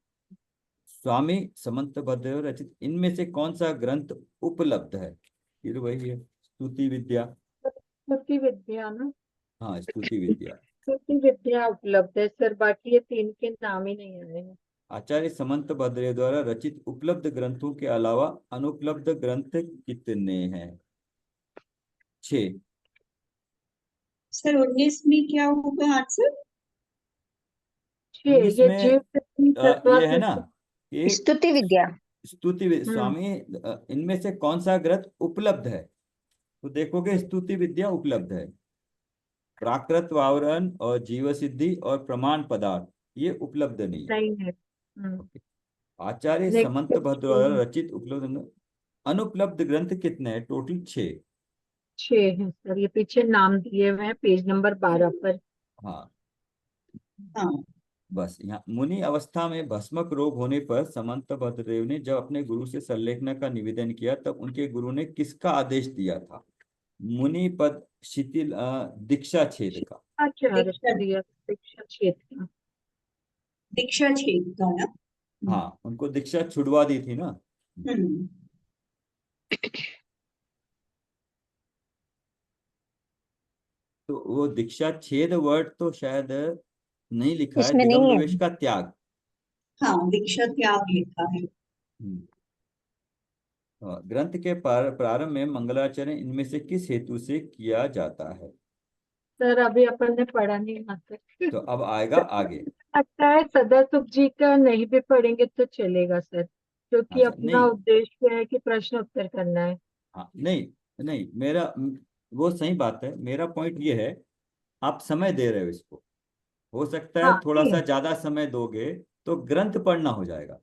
स्वामी समंत भद्रदेव रचित इनमें से कौन सा ग्रंथ उपलब्ध है? फिर वही है, स्तुति विद्या। स्तुति विद्या ना। हाँ, स्तुति विद्या। स्तुति विद्या उपलब्ध है सर, बाकी ये 3 के नाम ही नहीं आए हैं। आचार्य समंत भद्रदेव द्वारा रचित उपलब्ध ग्रंथों के अलावा अनुपलब्ध ग्रंथ कितने हैं? 6। सर 19 में क्या होगा आंसर? 6 19 ये में जीव तत्वार ये है ना, सूत्र। ये स्तुति विद्या। स्तुति स्वामी, इनमें से कौन सा ग्रंथ उपलब्ध है? तो देखोगे स्तुति विद्या उपलब्ध है। प्राकृत वावरण और जीव सिद्धि और प्रमाण पदार्थ ये उपलब्ध नहीं है। नहीं है। ओके। आचार्य समंत भद्र द्वारा रचित उपलब्ध अनुपलब्ध ग्रंथ कितने हैं? टोटल 6। 6 है सर, ये पीछे नाम दिए हुए हैं पेज नंबर 12 पर। हाँ, हाँ, बस यहाँ मुनि अवस्था में भस्मक रोग होने पर समंत भद्रदेव ने जब अपने गुरु से संलेखन का निवेदन किया तब उनके गुरु ने किसका आदेश दिया था? मुनि पद शिथिल दीक्षा छेद का। आचार्य दीक्षा दिया शिक्षा क्षेत्र। दीक्षा छेद का ना। हाँ, उनको दीक्षा छुड़वा दी थी ना। हम्म। तो वो दीक्षा छेद वर्ड तो शायद नहीं लिखा है, इसमें दिगम नहीं है। प्रवेश का त्याग। हाँ, दीक्षा त्याग लिखा है। हम्म। ग्रंथ के प्रारंभ में मंगलाचरण इनमें से किस हेतु से किया जाता है? सर अभी अपन ने पढ़ा नहीं यहाँ तक। तो अब आएगा आगे। लगता है सदा सुख जी का नहीं भी पढ़ेंगे तो चलेगा सर, क्योंकि अच्छा, अपना नहीं। उद्देश्य है कि प्रश्न उत्तर करना है। हाँ, नहीं नहीं, मेरा वो सही बात है, मेरा पॉइंट ये है, आप समय दे रहे हो इसको। हो सकता है हाँ थोड़ा नहीं सा ज्यादा समय दोगे तो ग्रंथ पढ़ना हो जाएगा,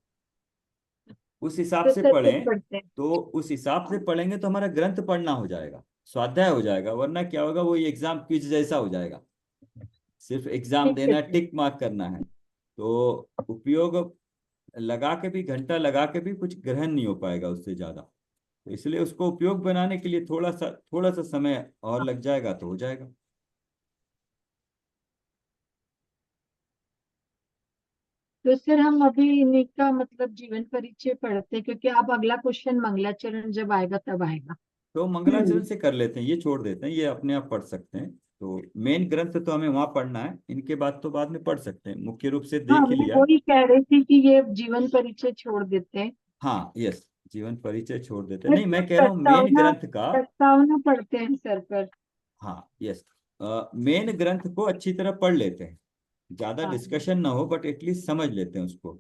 उस हिसाब तो से सर फिर पढ़ें। पढ़ते हैं। तो उस हिसाब से पढ़ेंगे तो हमारा ग्रंथ पढ़ना हो जाएगा, स्वाध्याय हो जाएगा, वरना क्या होगा, वो एग्जाम क्विज जैसा हो जाएगा, सिर्फ एग्जाम ठीक है देना, सर। टिक मार्क करना है। तो उपयोग लगा के भी, घंटा लगा के भी कुछ ग्रहण नहीं हो पाएगा उससे ज्यादा। तो इसलिए उसको उपयोग बनाने के लिए थोड़ा सा समय और लग जाएगा तो हो जाएगा। तो सर हम अभी इन्हीं का मतलब जीवन परिचय पढ़ते हैं, क्योंकि अब अगला क्वेश्चन मंगलाचरण जब आएगा तब आएगा। तो मंगलाचरण से कर लेते हैं, ये छोड़ देते हैं, ये अपने आप पढ़ सकते हैं। तो मेन ग्रंथ तो हमें वहां पढ़ना है, इनके बाद तो बाद में पढ़ सकते हैं, मुख्य रूप से हाँ देख ही मैं लिया। वही कह रही थी कि ये जीवन परिचय छोड़ देते हैं। हाँ, यस, जीवन परिचय छोड़ देते हैं। बट नहीं, मैं कह रहा हूँ मेन प्रस्तावना ग्रंथ का। प्रस्तावना पढ़ते हैं सर पर। हाँ, यस, मेन ग्रंथ को अच्छी तरह पढ़ लेते हैं, ज्यादा हाँ डिस्कशन ना हो बट एटलीस्ट समझ लेते हैं उसको।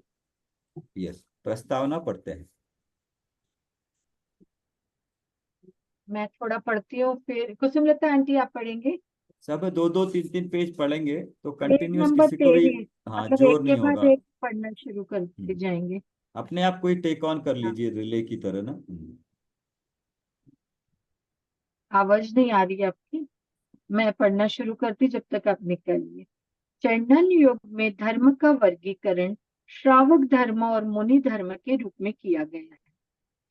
यस, प्रस्तावना पढ़ते हैं। मैं थोड़ा पढ़ती हूँ, फिर कुसुमलता आंटी आप पढ़ेंगे। सब दो दो तीन तीन पेज पढ़ेंगे तो पेज कंटिन्यूअस नंबर किसी को भी, 23, हाँ, मतलब एक जोर के नहीं बाद होगा। एक पढ़ना शुरू करते हम्म, जाएंगे। अपने आप को ही टेक ऑन कर हाँ, लीजिए रिले की तरह ना। आवाज नहीं आ रही है आपकी। मैं पढ़ना शुरू करती जब तक आप निकलिए। चंडन योग में धर्म का वर्गीकरण श्रावक धर्म और मुनि धर्म के रूप में किया गया है।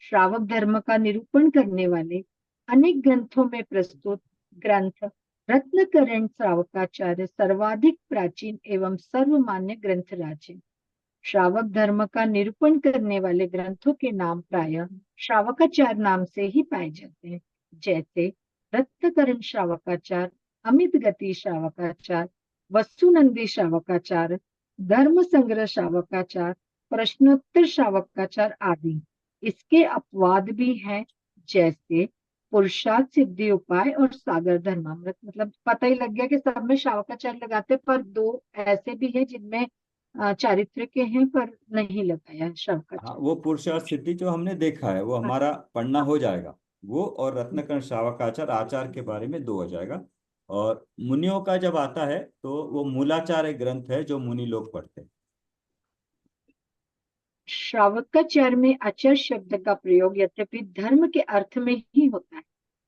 श्रावक धर्म का निरूपण करने वाले अनेक ग्रंथों में प्रस्तुत ग्रंथ रत्नकरण श्रावकाचार्य सर्वाधिक प्राचीन एवं सर्वमान्य ग्रंथराज है। श्रावक धर्म का निरूपण करने वाले ग्रंथों के नाम प्रायः श्रावकाचार्य नाम से ही पाए जाते हैं, जैसे रत्नकरण श्रावकाचार्य, अमित गति श्रावकाचार्य, वसुनंदी श्रावकाचार्य, धर्म संग्रह श्रावकाचार्य, प्रश्नोत्तर श्रावकाचार्य आदि। इसके अपवाद भी हैं, जैसे पुरुषार्थ सिद्धि उपाय और सागर धर्मामृत। मतलब पता ही लग गया कि सब में श्रावकाचार्य लगाते, पर दो ऐसे भी हैं जिनमें चारित्र के हैं पर नहीं लगाया है हाँ, श्रावकाचार्य। वो पुरुषार्थ सिद्धि जो हमने देखा है वो हमारा पढ़ना हो जाएगा। वो और रत्नकर्ण श्रावकाचार आचार के बारे में दो हो जाएगा। और मुनियों का जब आता है तो वो मूलाचार एक ग्रंथ है जो मुनि लोग पढ़ते हैं। श्रावकाचार्य में आचार्य शब्द का प्रयोग यद्यपि धर्म के अर्थ में ही होता है,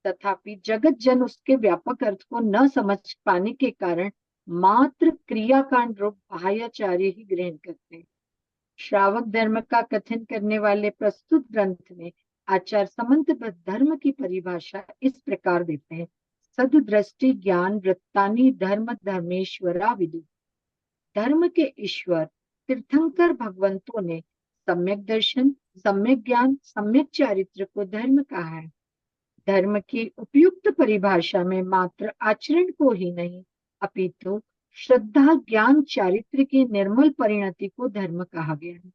तथापि जगत जन उसके व्यापक अर्थ को न समझ पाने के कारण मात्र क्रियाकांड रूप बाह्याचार्य ही ग्रहण करते हैं। श्रावक धर्म का कथन करने वाले प्रस्तुत ग्रंथ में आचार्य समंतबद्ध धर्म की परिभाषा इस प्रकार देते हैं: सददृष्टि ज्ञान वृत्तानि धर्म धर्मेश्वरा विदु। धर्म के ईश्वर तीर्थंकर भगवंतों ने सम्यक दर्शन, सम्यक ज्ञान, सम्यक चारित्र को धर्म कहा है। धर्म की उपयुक्त परिभाषा में मात्र आचरण को ही नहीं, अपितु श्रद्धा ज्ञान चारित्र की निर्मल परिणति को धर्म कहा गया है।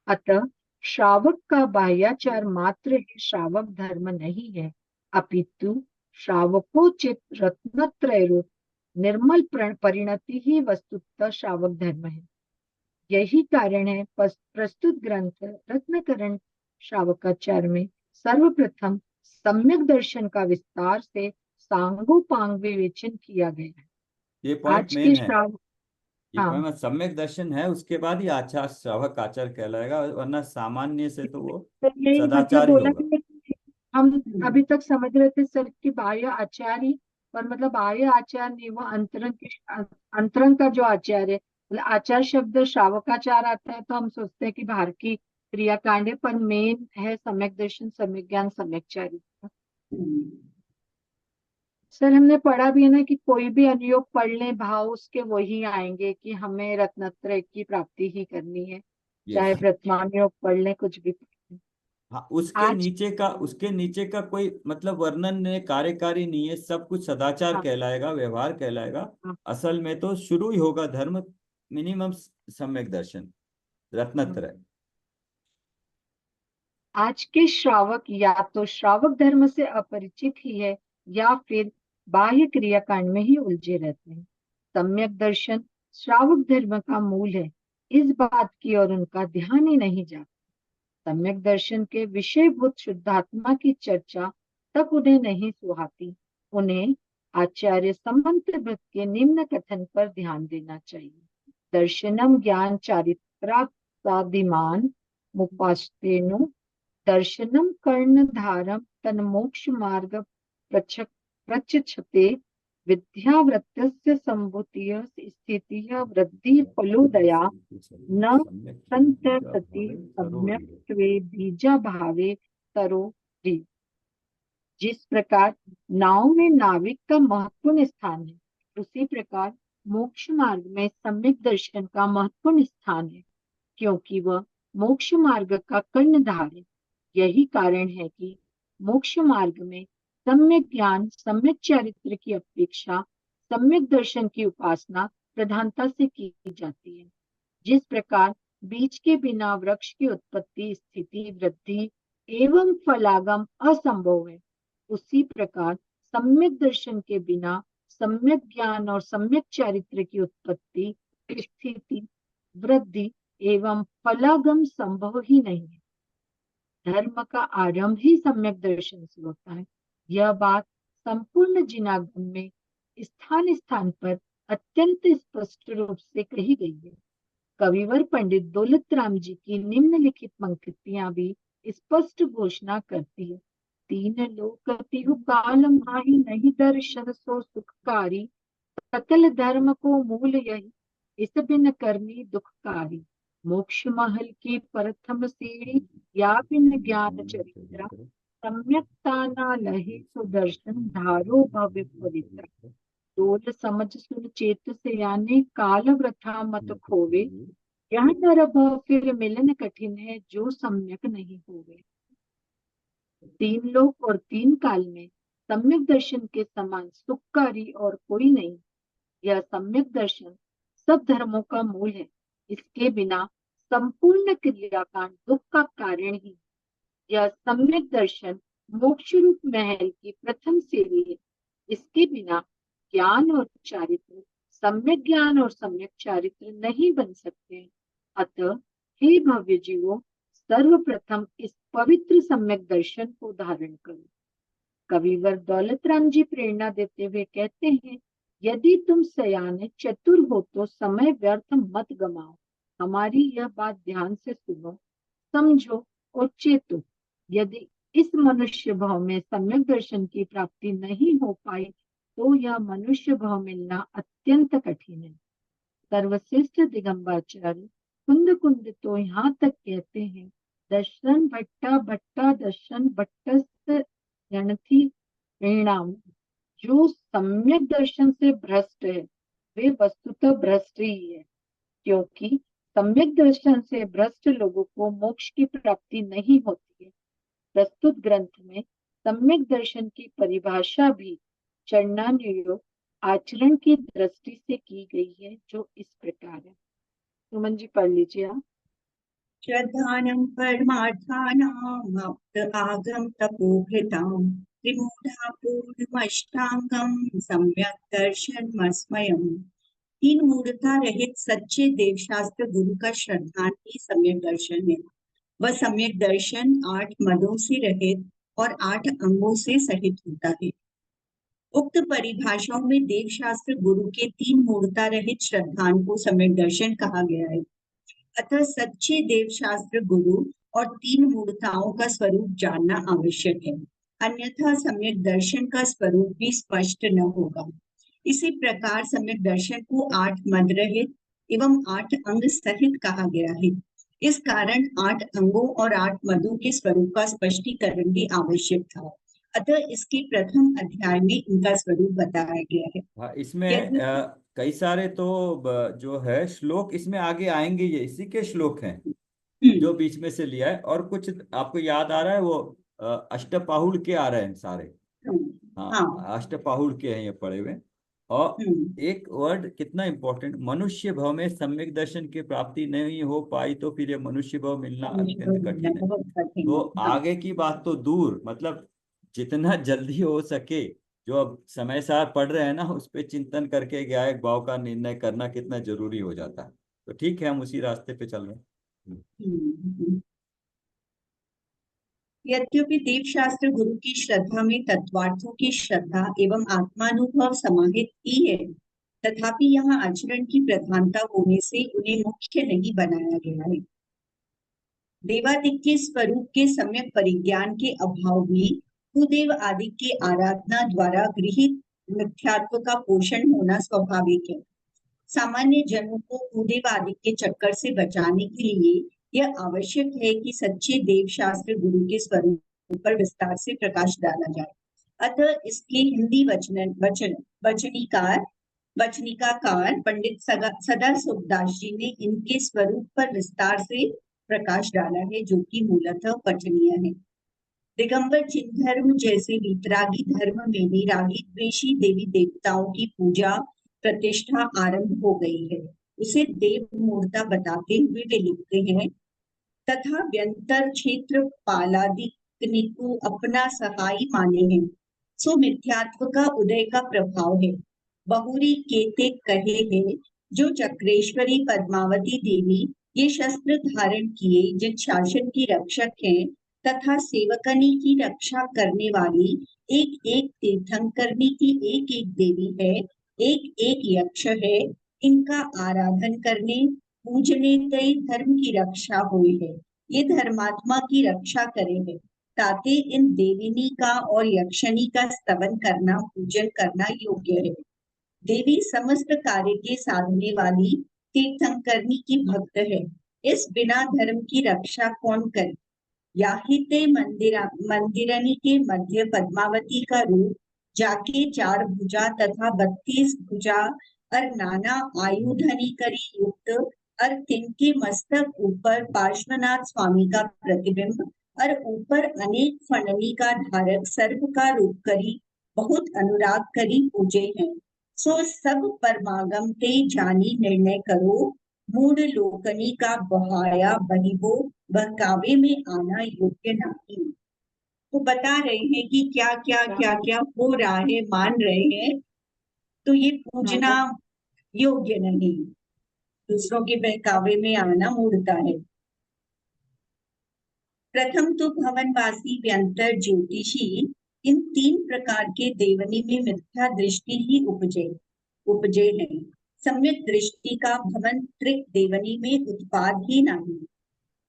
अतः श्रावक का बाह्याचार मात्र ही श्रावक धर्म नहीं है, अपितु श्रावकोचित रत्नत्रय रूप निर्मल परिणति ही वस्तुतः श्रावक धर्म है। यही कारण है प्रस्तुत ग्रंथ रत्नकरण श्रावकाचार्य में सर्वप्रथम सम्यक दर्शन का विस्तार से सांगोपांग विवेचन किया गया है। ये पॉइंट आज के मेन है। श्रावक, ये हाँ पॉइंट सम्यक दर्शन है, उसके बाद ही आचार श्रावक आचार कहलाएगा, वरना सामान्य से तो वो तो यही मतलब सदाचार ही बोला होगा। कि हम अभी तक समझ रहे थे सर कि बाह्य आचार्य, पर मतलब बाह्य आचार्य नहीं, वो अंतरंग का जो आचार्य है मतलब आचार शब्द श्रावकाचार आता है तो हम सोचते हैं कि बाहर की क्रियाकांड है, पर मेन है सम्यक दर्शन, सम्यक ज्ञान, सम्यक चारित्र। सर हमने पढ़ा भी है ना कि कोई भी अनुयोग पढ़ ले भाव उसके वही आएंगे कि हमें रत्नत्रय की प्राप्ति ही करनी है, चाहे यस। प्रथमानुयोग पढ़ ले, कुछ भी पढ़ लें। हाँ, आज उसके नीचे का कोई मतलब वर्णन नहीं, कार्यकारी नहीं है, सब कुछ सदाचार हाँ, कहलाएगा, व्यवहार कहलाएगा। हाँ, असल में तो शुरू ही होगा धर्म, मिनिमम सम्यक दर्शन, हाँ। रत्नत्रय। आज के श्रावक या तो श्रावक धर्म से अपरिचित ही है या फिर बाह्य क्रियाकांड में ही उलझे रहते हैं। सम्यक दर्शन श्रावक धर्म का मूल है, इस बात की ओर उनका ध्यान ही नहीं जाता। सम्यक दर्शन के विषयभूत शुद्धात्मा की चर्चा तक उन्हें नहीं सुहाती। उन्हें आचार्य समंत भट्ट के निम्न कथन पर ध्यान देना चाहिए। दर्शनम ज्ञान चारित्रादिमान मुपास्तेनु दर्शनम कर्णधारम तन्मोक्ष मार्ग प्रचक्षते विद्यावृत्तस्य संभूतिः स्थितिः वृद्धि फलोदया न संतर्पति सम्यक्त्वे बीजाभावे तरोरि। जिस प्रकार नाव में नाविक का महत्वपूर्ण स्थान है, उसी प्रकार मोक्ष मार्ग में सम्यक दर्शन का महत्वपूर्ण स्थान है, क्योंकि वह मोक्ष मार्ग का कर्णधार है। यही कारण है कि मोक्ष मार्ग में सम्यक ज्ञान, सम्यक चरित्र की अपेक्षा सम्यक दर्शन की उपासना प्रधानता से की जाती है। जिस प्रकार बीज के बिना वृक्ष की उत्पत्ति, स्थिति, वृद्धि एवं फलागम असंभव है, उसी प्रकार सम्यक दर्शन के बिना सम्यक ज्ञान और सम्यक चरित्र की उत्पत्ति, स्थिति, वृद्धि एवं फलागम संभव ही नहीं है। धर्म का आरंभ ही सम्यक दर्शन से होता है। यह बात संपूर्ण जिनागम में स्थान स्थान पर अत्यंत स्पष्ट रूप से कही गई है। कविवर पंडित दौलत राम जी की निम्नलिखित पंक्तियां भी स्पष्ट घोषणा करती है। तीन लोक तिहु काल माहि नहीं दर्शन सो सुखकारी, सकल धर्म को मूल यही इस बिन करनी दुखकारी। मोक्ष महल की प्रथम सीढ़ी या बिन ज्ञान चरित्र, सम्यकता ना लहे सुदर्शन धारो भव्य पवित्र। डोल समझ सुन चेत से यानी काल वृथा मत खोवे, यह नर भव फिर मिलन कठिन है जो सम्यक नहीं होवे। तीन लोक और तीन काल में सम्यक दर्शन के समान सुखकारी और कोई नहीं। यह सम्यक दर्शन सब धर्मों का मूल है। इसके बिना संपूर्ण क्रियाकांड दुख का कारण ही। यह सम्यक दर्शन मोक्ष रूप महल की प्रथम सीढ़ी है। इसके बिना ज्ञान और चारित्र, सम्यक ज्ञान और सम्यक चारित्र नहीं बन सकते। अतः हे भव्य जीवों, सर्वप्रथम इस पवित्र सम्यक दर्शन को धारण करो। कविवर दौलत राम जी प्रेरणा देते हुए कहते हैं, यदि तुम सयाने चतुर हो तो समय व्यर्थ मत गमाओ। हमारी यह बात ध्यान से सुनो, समझो और चेतो। यदि इस मनुष्य भाव में सम्यक दर्शन की प्राप्ति नहीं हो पाई तो यह मनुष्य भाव मिलना अत्यंत कठिन है। सर्वश्रेष्ठ दिगंबराचार्य कुंद कुंद तो यहाँ तक कहते हैं, दर्शन भट्टा भट्टा दर्शन भट्टस्य गणति परिणाम। जो सम्यक दर्शन से भ्रष्ट है वे वस्तुतः भ्रष्ट ही है, क्योंकि सम्यक दर्शन से भ्रष्ट लोगों को मोक्ष की प्राप्ति नहीं होती है। प्रस्तुत ग्रंथ में सम्यक दर्शन की परिभाषा भी चरणानुयोग आचरण की दृष्टि से की गई है, जो इस प्रकार है। सुमन जी पढ़ लीजिए आप। श्रद्धानं परमार्थानां आप्त आगम तपोभृतां त्रिमूढ़ा पूर्णमष्टांगं सम्यक दर्शनमस्मयम्। तीन मूढ़ता रहित सच्चे देवशास्त्र गुरु का श्रद्धान ही सम्यक दर्शन है। वह सम्यक दर्शन 8 मदों से रहित और 8 अंगों से सहित होता है। उक्त परिभाषाओं में देवशास्त्र गुरु के 3 मूढ़ता रहित श्रद्धान को सम्यक दर्शन कहा गया है। अतः सच्चे देवशास्त्र गुरु और 3 मूढ़ताओं का स्वरूप जानना आवश्यक है, अन्यथा सम्यक दर्शन का स्वरूप भी स्पष्ट न होगा। इसी प्रकार सम्यक दर्शन को 8 मद रहित एवं 8 अंग सहित कहा गया है। इस कारण 8 अंगों और 8 मदों के स्वरूप का स्पष्टीकरण भी आवश्यक था। अतः इसके प्रथम अध्याय में इनका स्वरूप बताया गया है। हाँ, इसमें यदि कई सारे तो जो है श्लोक इसमें आगे आएंगे, ये इसी के श्लोक हैं जो बीच में से लिया है। और कुछ आपको याद आ रहा है वो अष्टपाहुल के आ रहे हैं सारे। हाँ, हाँ, अष्टपाहुल के हैं ये पढ़े हुए। और हम्म, एक वर्ड कितना इंपॉर्टेंट, मनुष्य भव में सम्यक दर्शन की प्राप्ति नहीं हो पाई तो फिर ये मनुष्य भव मिलना अत्यंत कठिन है। बहुत कठिन तो है। हाँ, आगे की बात तो दूर, मतलब जितना जल्दी हो सके, जो अब समय सार पढ़ रहे हैं ना, उस पे चिंतन करके ज्ञायक भाव का निर्णय करना कितना जरूरी हो जाता है। तो ठीक है, हम उसी रास्ते पे चल रहे हैं। हम्म। यद्यपि देव शास्त्र गुरु की श्रद्धा में तत्वार्थों की श्रद्धा एवं आत्मानुभव समाहित ही है, तथापि यहाँ आचरण की प्रधानता होने से उन्हें मुख्य नहीं बनाया गया है। देवादिक के स्वरूप के सम्यक परिज्ञान के अभाव में भूदेव आदि के आराधना द्वारा गृहित मिथ्यात्व का पोषण होना स्वाभाविक है। सामान्य जनों को भूदेव आदि के चक्कर से बचाने के लिए यह आवश्यक है कि सच्चे देव शास्त्र गुरु के स्वरूप पर विस्तार से प्रकाश डाला जाए। अतः इसके हिंदी वचनिकाकार पंडित सदा सुखदास जी ने इनके स्वरूप पर विस्तार से प्रकाश डाला है, जो कि मूलतः पठनीय है। दिगंबर जिन धर्म जैसे वीतरागी धर्म में भी रागी द्वेषी देवी देवताओं की पूजा प्रतिष्ठा आरंभ हो गई है, उसे देव मूर्ता बताते हुए वे लिखते हैं, तथा व्यंतर क्षेत्र पालादिक को अपना सहाय माने हैं, सो मिथ्यात्व का उदय का प्रभाव है। बहुरी केते कहे हैं, जो चक्रेश्वरी पद्मावती देवी ये शस्त्र धारण किए जिन शासन की रक्षक हैं तथा सेवकनी की रक्षा करने वाली एक एक तीर्थंकरनी की एक एक देवी है, एक एक यक्ष है, इनका आराधन करने पूजने तय धर्म की रक्षा हुई है। ये धर्मात्मा की रक्षा करे है, ताकि इन देविनी का और यक्षनी का स्तवन करना पूजन करना योग्य है। देवी समस्त कार्य के साधने वाली तीर्थंकरनी की भक्त है, इस बिना धर्म की रक्षा कौन करे। याहिते मंदिरनी के मध्य पद्मावती का रूप जाके 4 भुजा तथा 32 भुजा और नाना आयुधनी करी युक्त और तिनके मस्तक ऊपर पार्श्वनाथ स्वामी का प्रतिबिंब और ऊपर अनेक फणनी का धारक सर्प का रूप करी बहुत अनुराग करी पूजे हैं। सो सब परमागम ते जानी निर्णय करो, मूड लोकनी का बहाया बहिबो बहकावे में आना योग्य नहीं। तो बता रहे हैं कि क्या क्या क्या क्या हो रहा है, मान रहे हैं, तो ये पूजना योग्य नहीं, दूसरों के बहकावे में आना मूर्खता है। प्रथम तो भवनवासी व्यंतर ज्योतिषी इन 3 प्रकार के देवनी में मिथ्या दृष्टि ही उपजे है। सम्यक दृष्टि का भवन त्रिक देवनी में उत्पाद ही नहीं,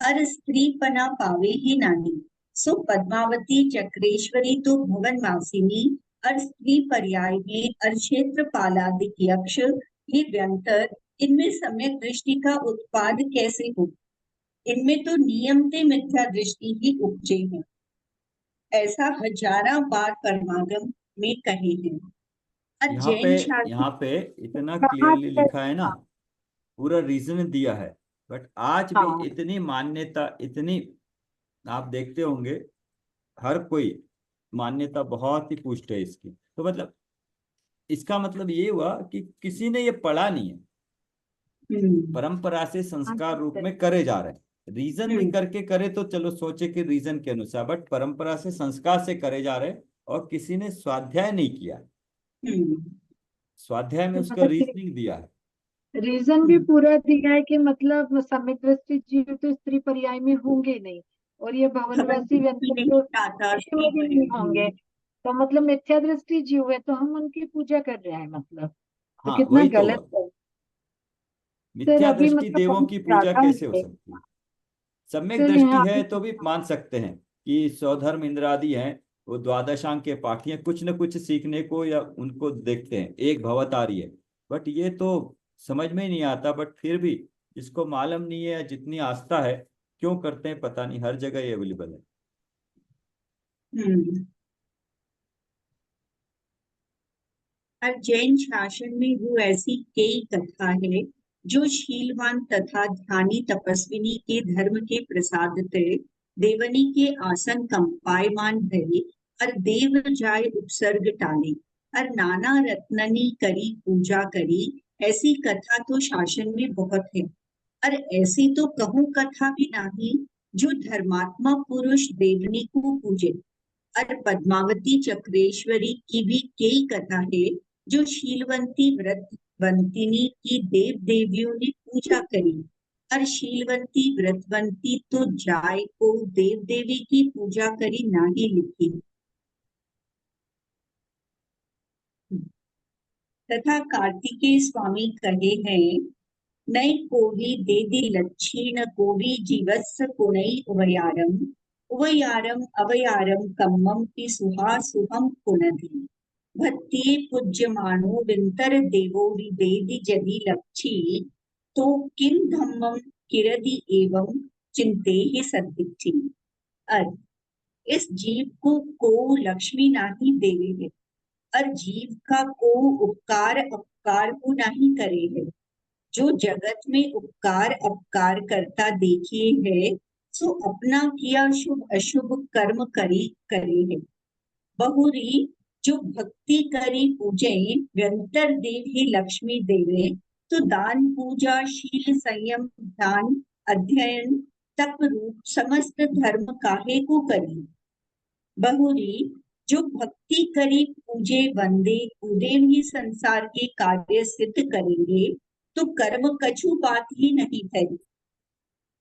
अर स्त्री पना पावे ही नहीं। सो पद्मावती चक्रेश्वरी तो भवनवासिनी और स्त्री पर्याय में और क्षेत्र पालादिक यक्ष ये व्यंतर, इनमें सम्यक दृष्टि का उत्पाद कैसे हो। इनमें तो नियमते मिथ्या दृष्टि ही उपजे है, ऐसा हजारों बार परमागम में कहे हैं। यहाँ पे इतना क्लियरली लिखा है ना, पूरा रीजन दिया है, बट आज भी इतनी मान्यता, इतनी आप देखते होंगे हर कोई मान्यता बहुत ही पुष्ट है इसकी। तो मतलब इसका मतलब ये हुआ कि किसी ने ये पढ़ा नहीं है, परंपरा से संस्कार रूप में करे जा रहे हैं। रीजन भी करके करे तो चलो सोचे कि रीजन के अनुसार, बट परंपरा से संस्कार से करे जा रहे हैं और किसी ने स्वाध्याय नहीं किया। स्वाध्याय में उसका रीजनिंग दिया है, रीजन भी पूरा दिया है कि मतलब सम्यक दृष्टि जीव तो स्त्री पर्याय में होंगे नहीं, और ये भवनवासी व्यंतर तो नहीं होंगे, तो मतलब मिथ्या दृष्टि जीव है तो हम उनकी पूजा कर रहे हैं, मतलब तो हाँ कितना वही तो। गलत है। सर मिथ्या अभी दृष्टि मतलब देवों हम की पूजा ज्यादा कैसे हो है। सकती है। सम्यक सर दृष्टि यहाँ है पे तो भी मान सकते हैं कि स्वधर्म इंद्रादि हैं, वो द्वादशांग के पाठी हैं, कुछ न कुछ सीखने को या उनको देखते हैं, एक भवतारी है। बट ये तो समझ में ही नहीं आता, बट फिर भी जिसको मालूम नहीं है, जितनी आस्था है, क्यों करते हैं पता नहीं, हर जगह ये अवेलेबल है। और जैन शासन में वो ऐसी कई कथा है जो शीलवान तथा ध्यानी तपस्विनी के धर्म के प्रसादते देवनी के आसन कंपायमान भये और देव जाय उपसर्ग टाले और नाना रत्ननी करी पूजा करी। ऐसी कथा तो शासन में बहुत है, और ऐसी तो कहूँ कथा भी नहीं जो धर्मात्मा पुरुष देवनी को पूजे। और पद्मावती चक्रेश्वरी की भी कई कथा है जो शीलवंती व्रतवंतिनी की देव देवियों ने पूजा करी। और शीलवंती व्रतवंती तो जाय को देव देवी की पूजा करी नहीं लिखी। तथा कार्तिकेय स्वामी कहे हैं, नई कोवी देदी लक्षीण कोवी जीवस्स कुणई उभयारम उभयारम अवयारम कम्मम पि सुहा सुहम पुनधि भक्ति पूज्यमानो विंतर देवो विवेदि जदि लक्षी तो किम धम्मम किरदि एवं चिंते ही सद्दिठी। अर्थ, इस जीव को लक्ष्मी नाही देवे है, और जीव का को उपकार अपकार को नहीं करे है। जो जगत में उपकार अपकार करता देखिए है, सो अपना किया शुभ अशुभ कर्म करी करे है। बहुरी जो भक्ति करी पूजे व्यंतर देव ही लक्ष्मी देवे, तो दान पूजा शील संयम ध्यान अध्ययन तप रूप समस्त धर्म काहे को करी। बहुरी जो भक्ति करी पूजे वंदे उदेव ही संसार के कार्य सिद्ध करेंगे, तो कर्म कछु बात ही नहीं धरी।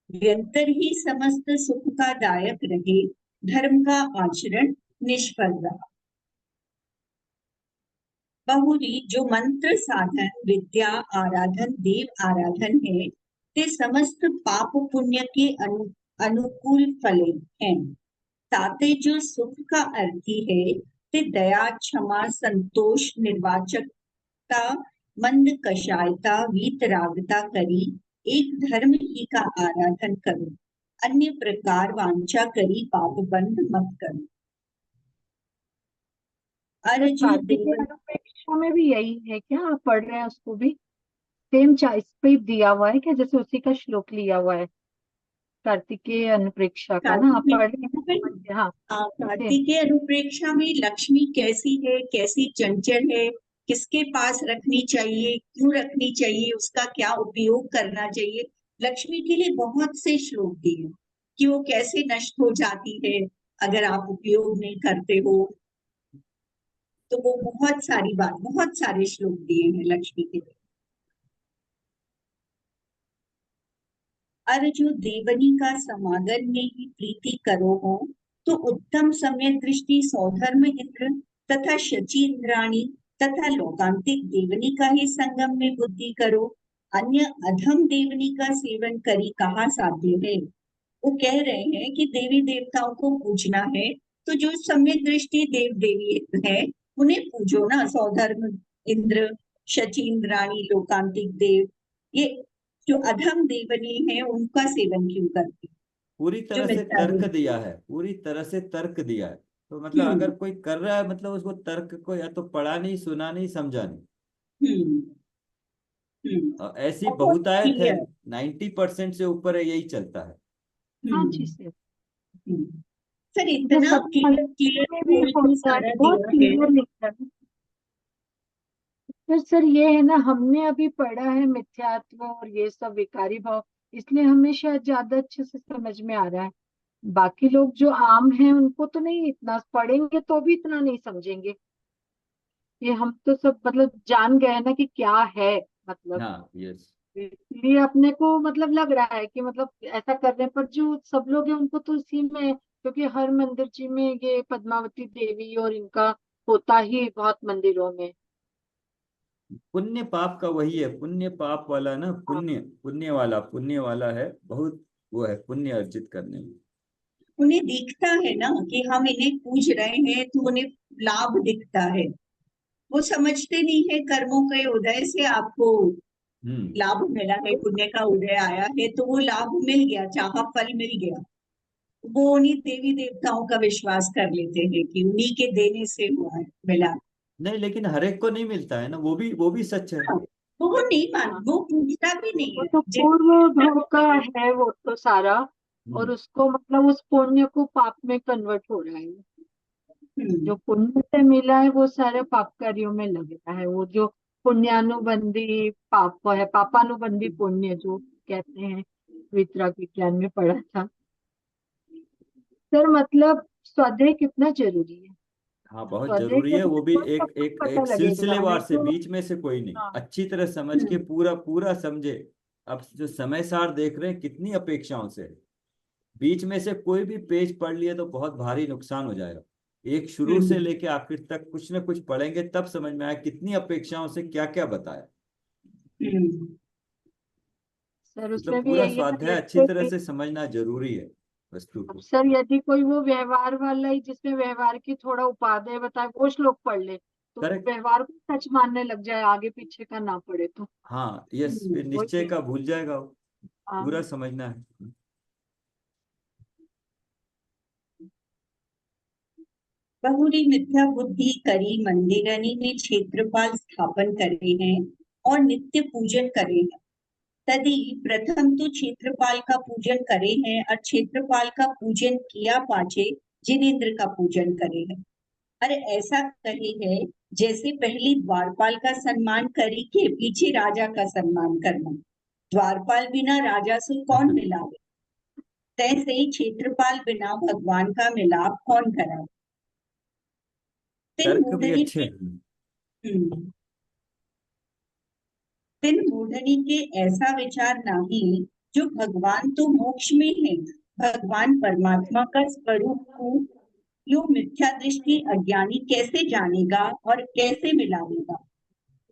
व्यंतर ही समस्त सुख का दायक रहे, धर्म का आचरण निष्फल रहा। बहुरी जो मंत्र साधन विद्या आराधन देव आराधन है, ते समस्त पाप पुण्य के अनुकूल फले हैं। ताते जो सुख का अर्थी है, ते दया क्षमा संतोष निर्वाचकता मंद कषायता वीतरागता करी एक धर्म ही का आराधन करो, अन्य प्रकार वांछा करी पाप बंध मत करो। कार्तिकेय अनुप्रेक्षा में भी यही है क्या? आप पढ़ रहे हैं उसको भी सेम इस पे दिया हुआ है क्या? जैसे उसी का श्लोक लिया हुआ है कार्तिकेय अनुप्रेक्षा का ना, आप पढ़ रहे हैं? हाँ, कार्तिकेय अनुप्रेक्षा में लक्ष्मी कैसी है, कैसी चंचल है, किसके पास रखनी चाहिए, क्यों रखनी चाहिए, उसका क्या उपयोग करना चाहिए, लक्ष्मी के लिए बहुत से श्लोक दिए कि वो कैसे नष्ट हो जाती है अगर आप उपयोग नहीं करते हो। तो वो बहुत सारे श्लोक दिए हैं लक्ष्मी के लिए। और जो देवनी का समागम में ही प्रीति करो हो, तो उत्तम समय दृष्टि सौधर्म इंद्र तथा शची इंद्राणी तथा लोकांतिक देवनी का ही संगम में बुद्धि करो, अन्य अधम देवनी का सेवन करी कहाँ साध्य है। वो कह रहे हैं कि देवी देवताओं को पूजना है, तो जो सम्यक दृष्टि देव देवी है उन्हें पूजो ना, सौधर्म इंद्र शची इंद्राणी लोकांतिक देव। ये जो अधम देवनी है उनका सेवन क्यों करती? पूरी तरह से तर्क दिया है, पूरी तरह से तर्क दिया है। तो मतलब अगर कोई कर रहा है, मतलब उसको तर्क को या तो पढ़ा नहीं, सुना नहीं, समझा नहीं। ऐसी बहुतायत है, 90% से ऊपर है, यही चलता है। हाँ जी सर, सर इतना बहुत क्लियर लिखा है सर। ये है ना, हमने अभी पढ़ा है मिथ्यात्व और ये सब विकारी भाव, इसलिए हमें शायद ज्यादा अच्छे से समझ में आ रहा है। बाकी लोग जो आम हैं उनको तो नहीं, इतना पढ़ेंगे तो भी इतना नहीं समझेंगे। ये हम तो सब मतलब जान गए ना कि क्या है, मतलब हाँ, यस। इसलिए अपने को मतलब लग रहा है कि मतलब ऐसा करने पर जो सब लोग हैं उनको तो इसी में, क्योंकि हर मंदिर जी में ये पद्मावती देवी और इनका होता ही बहुत मंदिरों में। पुण्य पाप का वही है, पुण्य पाप वाला ना, पुण्य वाला है बहुत, वो है पुण्य अर्जित करने में। उन्हें दिखता है ना कि हम इन्हें पूज रहे हैं, तो उन्हें लाभ दिखता है। वो समझते नहीं है कर्मों के उदय से आपको लाभ मिला है, पुण्य का उदय आया है, तो वो लाभ मिल गया, चाहा फल मिल गया। वो उन्हीं देवी देवताओं का विश्वास कर लेते हैं कि उन्हीं के देने से हुआ है, मिला। नहीं, लेकिन हर एक को नहीं मिलता है ना, वो भी सच है। हाँ, वो नहीं मान, वो पूछता भी नहीं वो है। तो पूर्व भोग का है वो तो सारा, और उसको मतलब उस पुण्य को पाप में कन्वर्ट हो रहा है। जो पुण्य से मिला है वो सारे पाप कार्यों में लग रहा है। वो जो पुण्यानुबंधी पाप है, पापानुबंधी पुण्य जो कहते हैं, वितराग विज्ञान में पढ़ा था सर। मतलब स्वाध्याय कितना जरूरी है। हाँ, बहुत स्वाध्याय जरूरी है, करने वो से भी तो सब एक कुछ एक पता एक लगेगा, नहीं सिलसिलेवार से, तो बीच में से कोई नहीं, हाँ। अच्छी तरह समझ के पूरा पूरा समझे। अब जो समय सार देख रहे हैं कितनी अपेक्षाओं से, बीच में से कोई भी पेज पढ़ लिए तो बहुत भारी नुकसान हो जाएगा। एक शुरू से हम्म लेके आखिर तक कुछ ना कुछ पढ़ेंगे तब समझ में आया कितनी अपेक्षाओं से क्या क्या बताया। हम्म सर मतलब उसमें भी पूरा यही है ना, स्वाध्याय अच्छी जैसे तरह कि से समझना जरूरी है वस्तु अब को। सर यदि कोई वो व्यवहार वाला ही, जिसमें व्यवहार की थोड़ा उपादेय बताए, वो श्लोक पढ़ ले तो वो करेक्ट। व्यवहार को सच मानने लग जाए, आगे पीछे का ना पढ़े तो। हाँ, यस, फिर वो निश्चय चीज। का भूल जाएगा वो। पूरा हाँ समझना है। बहुरी मिथ्या बुद्धि करी मंदिरनी में क्षेत्रपाल स्थापन करे हैं और नित्य पूजन करे हैं। तदि प्रथम तो क्षेत्रपाल का पूजन करे हैं और क्षेत्रपाल का पूजन किया पाछे जिनेन्द्र का पूजन करे हैं। अरे ऐसा कहे है जैसे पहली द्वारपाल का सम्मान करी के पीछे राजा का सम्मान करना। द्वारपाल बिना राजा से कौन मिलावे, तैसे ही क्षेत्रपाल बिना भगवान का मिलाप कौन करावे। तिन तर्क भी मूढ़नी अच्छे के हैं। तिन मूढ़नी के ऐसा विचार नहीं, जो भगवान तो मोक्ष में है, भगवान परमात्मा का स्वरूप को यो मिथ्या दृष्टि अज्ञानी कैसे जानेगा और कैसे मिलावेगा।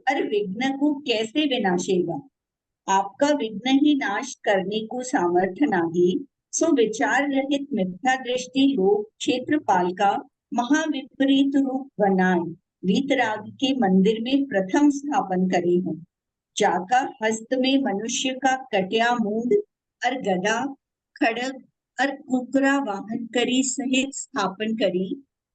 अरे विघ्न को कैसे विनाशेगा, आपका विघ्न ही नाश करने को सामर्थ्य नाही। सो विचार रहित मिथ्या दृष्टि लोग क्षेत्रपाल का महाविपरीत रूप बनाए वीतराग के मंदिर में प्रथम स्थापन करे हैं। जाका हस्त में मनुष्य का कटिया मूंद और गदा खड़ग और कुकरा वाहन करी सहित स्थापन करी।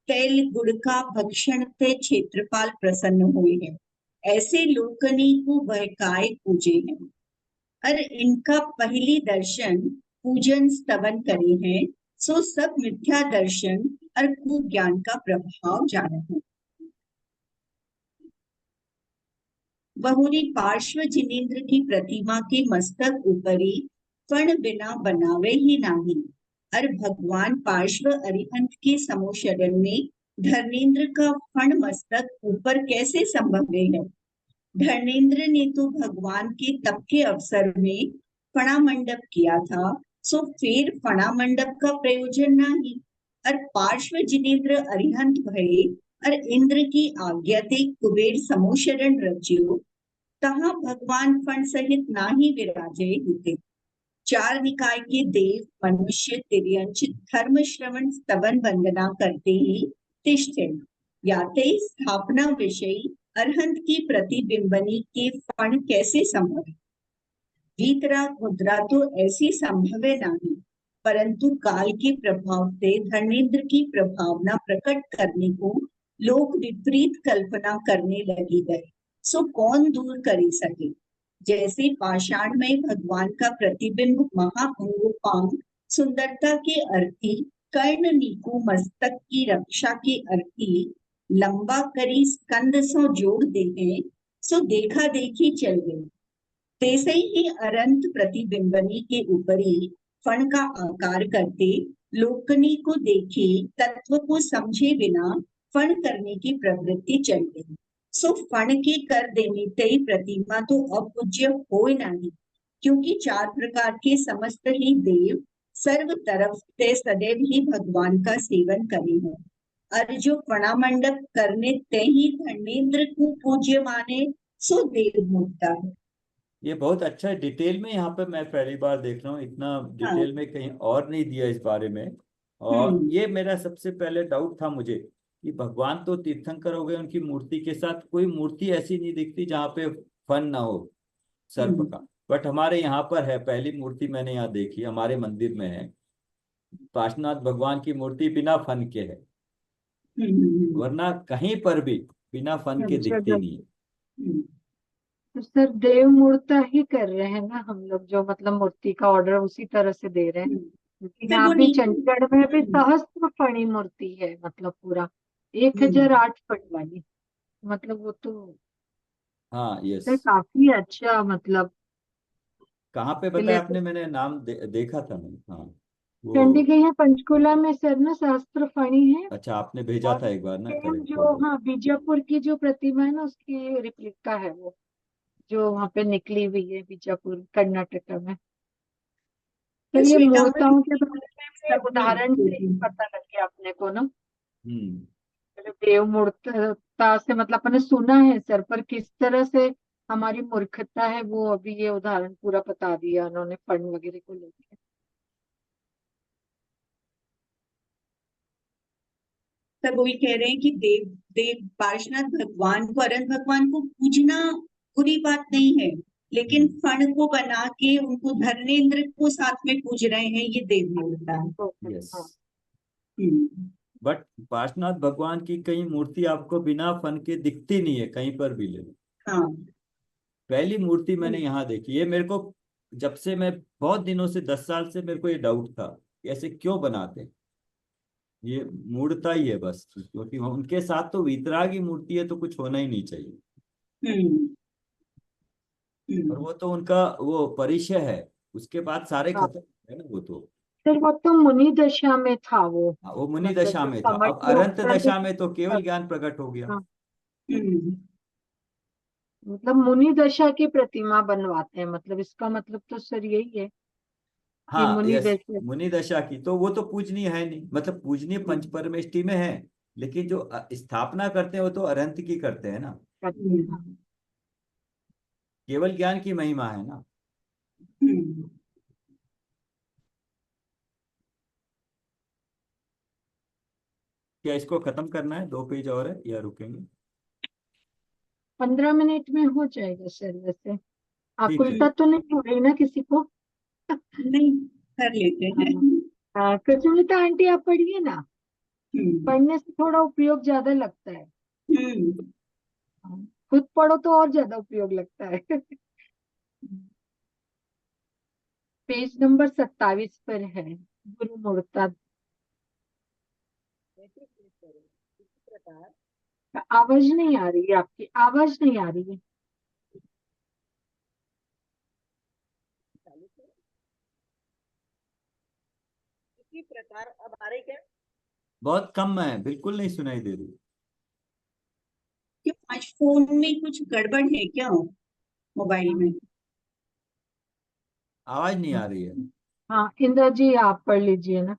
तैल गुड़ का भक्षण ते क्षेत्रपाल प्रसन्न हुए हैं। ऐसे लोकनी को वह काय पूजे हैं। और इनका पहली दर्शन पूजन स्तवन करे हैं, सो सब मिथ्या दर्शन और कुज्ञान का प्रभाव जाना है। बहुरी पार्श्व जिनेन्द्र की प्रतिमा के मस्तक ऊपरी फण बिना बनावे ही नहीं। और भगवान पार्श्व अरिहंत के समोशरण में धर्मेंद्र का फण मस्तक ऊपर कैसे संभव है। धर्मेंद्र ने तो भगवान के तप के अवसर में फणा मंडप किया था, सो फिर फणा मंडप का प्रयोजन नहीं। और पार्श्व जिनेन्द्र अरिहंत भये और इंद्र की आज्ञा ते कुबेर समोशरण रच्यो, तहाँ भगवान फण सहित ना ही विराजे होते। चार निकाय के देव मनुष्य तिर्यंच धर्म श्रवण स्तवन वंदना करते ही तिष्ठे, याते स्थापना विषयी अरहंत की प्रतिबिंबनी के फण कैसे संभव है। वीतराग मुद्रा तो ऐसी संभव है नहीं, परंतु काल के प्रभाव से धर्मेंद्र की प्रभावना प्रकट करने को लोग विपरीत कल्पना करने लगी गए। सो कौन दूर कर सके। जैसे पाषाण में भगवान का प्रतिबिंब महाअंगोपांग सुंदरता के अर्थी, कर्ण नीकु मस्तक की रक्षा के अर्थी, लंबा करी स्कंद सो जोड़ दे हैं, सो देखा देखी चल गई। तैसे ही अनंत प्रतिबिंबनी के ऊपरी फण का आकार करते लोकनी को देखे तत्व को समझे बिना फण करने की प्रवृत्ति चल गई। सो फण के कर देने तय प्रतिमा तो अपूज्य हो नहीं, क्योंकि चार प्रकार के समस्त ही देव सर्व तरफ से सदैव ही भगवान का सेवन करे हैं। और जो फणा मंडप करने ते ही धर्मेंद्र को पूज्य माने, सो देव मुक्ता है। ये बहुत अच्छा है, डिटेल में यहाँ पे मैं पहली बार देख रहा हूँ, इतना हाँ डिटेल में कहीं और नहीं दिया इस बारे में। और हम्म ये मेरा सबसे पहले डाउट था मुझे कि भगवान तो तीर्थंकर हो गए, उनकी मूर्ति के साथ कोई मूर्ति ऐसी नहीं दिखती जहाँ पे फन ना हो। सर्प का। बट हमारे यहाँ पर है, पहली मूर्ति मैंने यहाँ देखी, हमारे मंदिर में है, पार्श्वनाथ भगवान की मूर्ति बिना फन के है, वरना कहीं पर भी बिना फन के अच्छा दिखती नहीं है। तो सर देव मूर्ता ही कर रहे हैं ना हम लोग, जो मतलब मूर्ति का ऑर्डर उसी तरह से दे रहे हैं, क्योंकि सर वो यहाँ भी चंडीगढ़ में भी हम्म, सहस्त्र फणी मूर्ति है, मतलब पूरा 1008 फण वाली, मतलब वो तो हाँ, यस। सर काफी अच्छा, मतलब कहाँ पे बताया पहले आपने? तो मैंने नाम देखा था मैंने, हाँ वो। चंडीगढ़ यहाँ पंचकुला में सर ना सहस्त्र फणी है। अच्छा, आपने भेजा और था एक बार ना, सेम करेक्ट जो, फोटो। हाँ, बीजापुर की जो प्रतिमा है ना उसकी रिप्लिका है वो, जो वहां पे निकली हुई है बीजापुर कर्नाटक में। तो तो ये श्वेतांबर मूर्ताओं के मूर्ति बारे में उदाहरण से ही पता लग गया अपने को ना, हम्म। देव मूर्ता से मतलब अपने सुना है सर, पर किस तरह से हमारी मूर्खता है वो अभी ये उदाहरण पूरा बता दिया उन्होंने फंड वगैरह को लेकर। सर वही कह रहे हैं कि देव देव पार्श्वनाथ भगवान को, अरहंत भगवान को पूजना बुरी बात नहीं है, लेकिन फण को बना के उनको धर्मेंद्र को साथ में पूज रहे हैं, ये देव मूर्ता है। तो यस। हाँ हम्म, बट पार्श्वनाथ भगवान की कई मूर्ति आपको बिना फन के दिखती नहीं है, कहीं पर भी ले लो। हाँ। पहली मूर्ति मैंने यहाँ देखी है, मेरे को जब से मैं बहुत दिनों से, 10 साल से मेरे को ये डाउट था कि ऐसे क्यों बनाते हैं। ये मूर्ता ही है बस, क्योंकि उनके साथ तो वीतरागी मूर्ति है, तो कुछ होना ही नहीं चाहिए। हम्म, और हम्म, वो तो उनका वो परिचय है, उसके बाद सारे हाँ खत्म है ना वो तो। सर, वो तो मुनि दशा में था वो, हाँ, वो मुनि मतलब दशा जो में था, समझ अब लो अरंत सर्व, दशा में तो केवल ज्ञान प्रकट हो गया। हाँ, हम्म, मतलब मुनि दशा की प्रतिमा बनवाते हैं, मतलब इसका मतलब तो सर यही है कि हाँ, मुनि यस। दशा। मुनि दशा की तो वो तो पूजनीय है नहीं, मतलब पूजनीय हम्म, पंच परमेष्टि में है, लेकिन जो स्थापना करते हैं वो तो अरंत की करते हैं ना। करते हैं, हाँ। केवल ज्ञान की महिमा है ना। हम्म। क्या इसको खत्म करना है? 2 पेज और है या रुकेंगे? 15 मिनट में हो जाएगा सर वैसे, ठीक है। आकुलता तो नहीं हो रही ना किसी को? नहीं, कर लेते हैं। हाँ, हाँ, सुनीता आंटी आप पढ़िए ना, हम्म, पढ़ने से थोड़ा उपयोग ज्यादा लगता है। हम्म। हाँ, खुद पढ़ो तो और ज्यादा उपयोग लगता है। पेज नंबर 27 पर है, गुरु मूर्ता। आवाज नहीं आ रही है, आपकी आवाज नहीं आ रही है। इसी प्रकार अब आ रही क्या? बहुत कम है, बिल्कुल नहीं सुनाई दे रही। क्यों, आज फोन में कुछ गड़बड़ है क्या, मोबाइल में? आवाज नहीं आ रही है। हाँ इंद्र जी आप पढ़ लीजिए ना।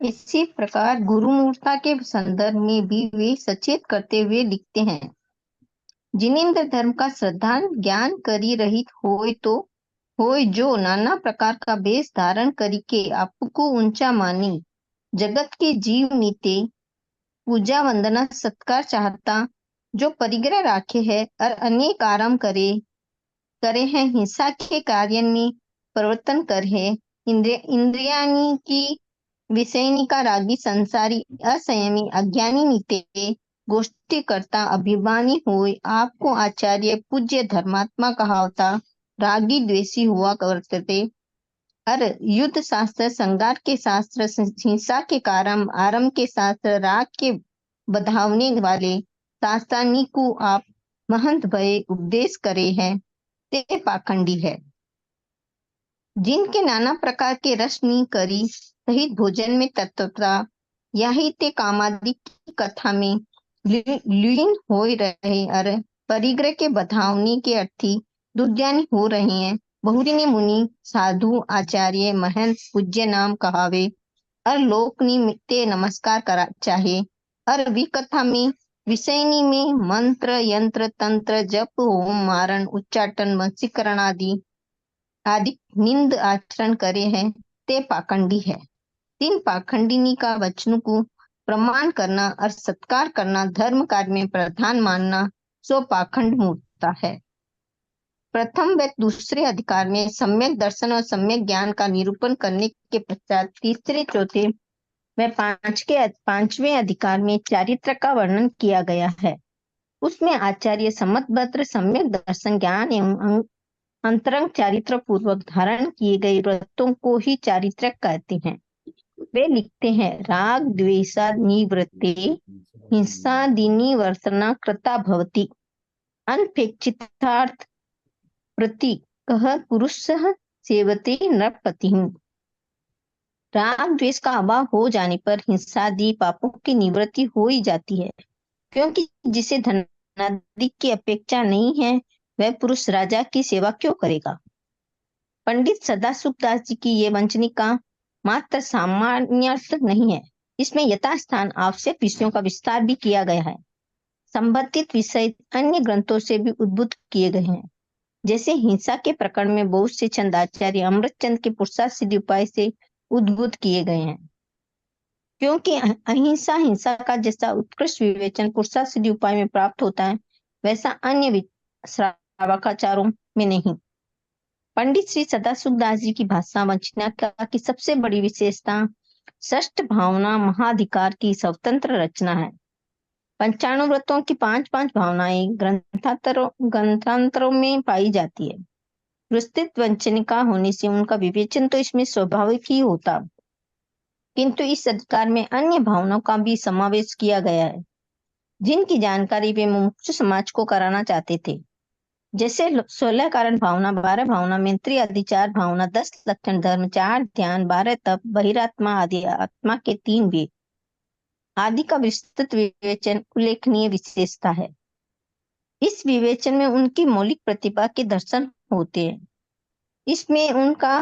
इसी प्रकार गुरुमूर्ता के संदर्भ में भी वे सचेत करते हुए लिखते हैं, जिनेन्द्र धर्म का श्रद्धा ज्ञान करी रहित होय तो होय, जो नाना प्रकार का वेश धारण करके आपको ऊंचा मानी, जगत के जीव नीते पूजा वंदना सत्कार चाहता, जो परिग्रह राखे है और अनेक आराम करे हैं, हिंसा के कार्य में प्रवर्तन कर है, इंद्रियानी की विषयनी का रागी, संसारी असंयमी अज्ञानी नीते गोष्ठी करता अभिमानी होय, आपको आचार्य पूज्य धर्मात्मा कहावता, रागी द्वेषी हुआ करते, और युद्ध शास्त्र संगार के शास्त्र, हिंसा के कारण आरंभ के शास्त्र, राग के बधावने वाले शास्त्रानी को आप महंत भय उपदेश करे हैं, ते पाखंडी है, जिनके नाना प्रकार के रश्मि करी सहित भोजन में तत्वता, यही ते कामादि की कथा में लीन हो रहे और परिग्रह के बधावनी के अर्थी दुर्ज्ञानी हो रहे हैं, बहुरिनी मुनि साधु आचार्य महंत पूज्य नाम कहावे और लोकनी ते नमस्कार करा चाहे, और विकथा में विषयनी में मंत्र यंत्र तंत्र जप होम मारण उच्चाटन वंशीकरण आदि निंद आचरण करे हैं, ते पाखंडी है। तीन पाखंडिनी का वचनों को प्रमाण करना और सत्कार करना, धर्म कार्य में प्रधान मानना, सो पाखंड मूर्ता है। प्रथम व दूसरे अधिकार में सम्यक दर्शन और सम्यक ज्ञान का निरूपण करने के पश्चात तीसरे, चौथे व पांचवें अधिकार में चारित्र का वर्णन किया गया है। उसमें आचार्य सम्मतभद्र सम्यक दर्शन ज्ञान एवं अंतरंग चारित्र पूर्वक धारण किए गए व्रतों को ही चारित्र कहते हैं। वे लिखते हैं, राग द्वेषाद निवृत्ते हिंसादीनि वर्तना कृता भवति अनपेक्षितार्थ प्रति कह पुरुषः सेवते नरपतिः। राग द्वेष का अभाव हो जाने पर हिंसादि पापों की निवृत्ति हो ही जाती है, क्योंकि जिसे धनादि की अपेक्षा नहीं है वह पुरुष राजा की सेवा क्यों करेगा। पंडित सदाशिवदास जी की ये वंचनिका मात्र सामान्यार्थ नहीं है, इसमें यथास्थान आवश्यक विषयों का विस्तार भी किया गया है। संबंधित विषय अन्य ग्रंथों से भी उद्भूत किए गए हैं। जैसे हिंसा के प्रकरण में बहुत से छंद आचार्य अमृतचंद के पुरुषार्थ सिद्धि उपाय से उद्भूत किए गए हैं, क्योंकि अहिंसा हिंसा का जैसा उत्कृष्ट विवेचन पुरुषार्थ सिद्धि उपाय में प्राप्त होता है, वैसा अन्य श्रावकाचारों में नहीं। पंडित श्री सदाशिवदास जी की भाषा वंचनिका की सबसे बड़ी विशेषता षष्ठ भावना महाधिकार की स्वतंत्र रचना है। 95 व्रतों की 5-5 भावनाएं ग्रंथांतरों में पाई जाती है। विस्तृत वंचनिका होने से उनका विवेचन तो इसमें स्वाभाविक ही होता, किंतु इस अधिकार में अन्य भावनाओं का भी समावेश किया गया है, जिनकी जानकारी वे मुमुक्षु समाज को कराना चाहते थे। जैसे 16 कारण भावना, 12 भावना, मैत्री आदि 4 भावना, 10 लक्षण धर्म, 4 ध्यान, 12 तप, बहिरात्मा आदि आत्मा के 3 वेद आदि का विस्तृत विवेचन उल्लेखनीय विशेषता है। इस विवेचन में उनकी मौलिक प्रतिभा के दर्शन होते हैं। इसमें उनका